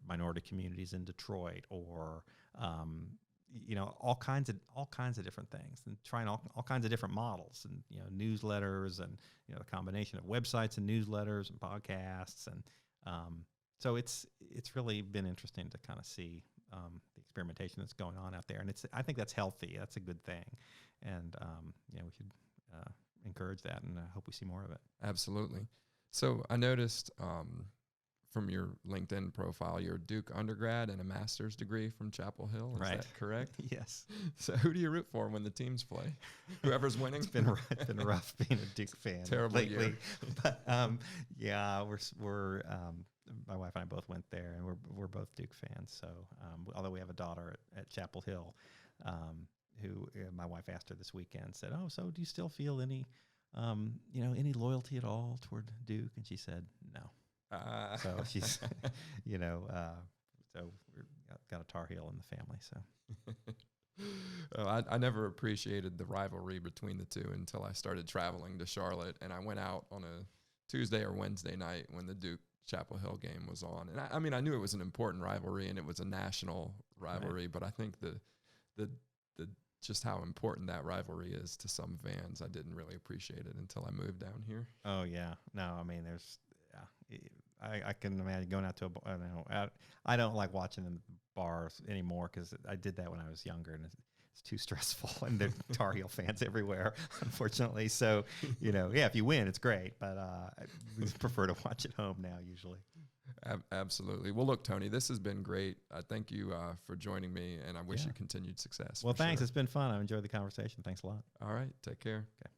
minority communities in Detroit, or all kinds of different things, and trying all kinds of different models, and newsletters, and the combination of websites and newsletters and podcasts, and so it's really been interesting to kind of see the experimentation that's going on out there, and I think that's healthy. That's a good thing, and we should encourage that, and I hope we see more of it. Absolutely. So I noticed from your LinkedIn profile, you're a Duke undergrad and a master's degree from Chapel Hill. Is that correct? Yes. So who do you root for when the teams play? Whoever's winning? It's been rough being a Duke fan lately. Year. But we're my wife and I both went there, and we're both Duke fans. So although we have a daughter at Chapel Hill, who my wife asked her this weekend, said, "Oh, so do you still feel any any loyalty at all toward Duke?" And she said, "No." So she's, so we've got a Tar Heel in the family. So I never appreciated the rivalry between the two until I started traveling to Charlotte, and I went out on a Tuesday or Wednesday night when the Duke Chapel Hill game was on. And I mean, I knew it was an important rivalry and it was a national rivalry, but I think the just how important that rivalry is to some fans, I didn't really appreciate it until I moved down here. Oh yeah. No, I mean, I can imagine going out to I don't like watching in bars anymore, because I did that when I was younger, and it's too stressful, and there are Tar Heel fans everywhere, unfortunately. So, if you win, it's great, but I prefer to watch at home now usually. Absolutely. Well, look, Tony, this has been great. Thank you for joining me, and I wish you continued success. Well, thanks. Sure. It's been fun. I enjoyed the conversation. Thanks a lot. All right. Take care. Okay.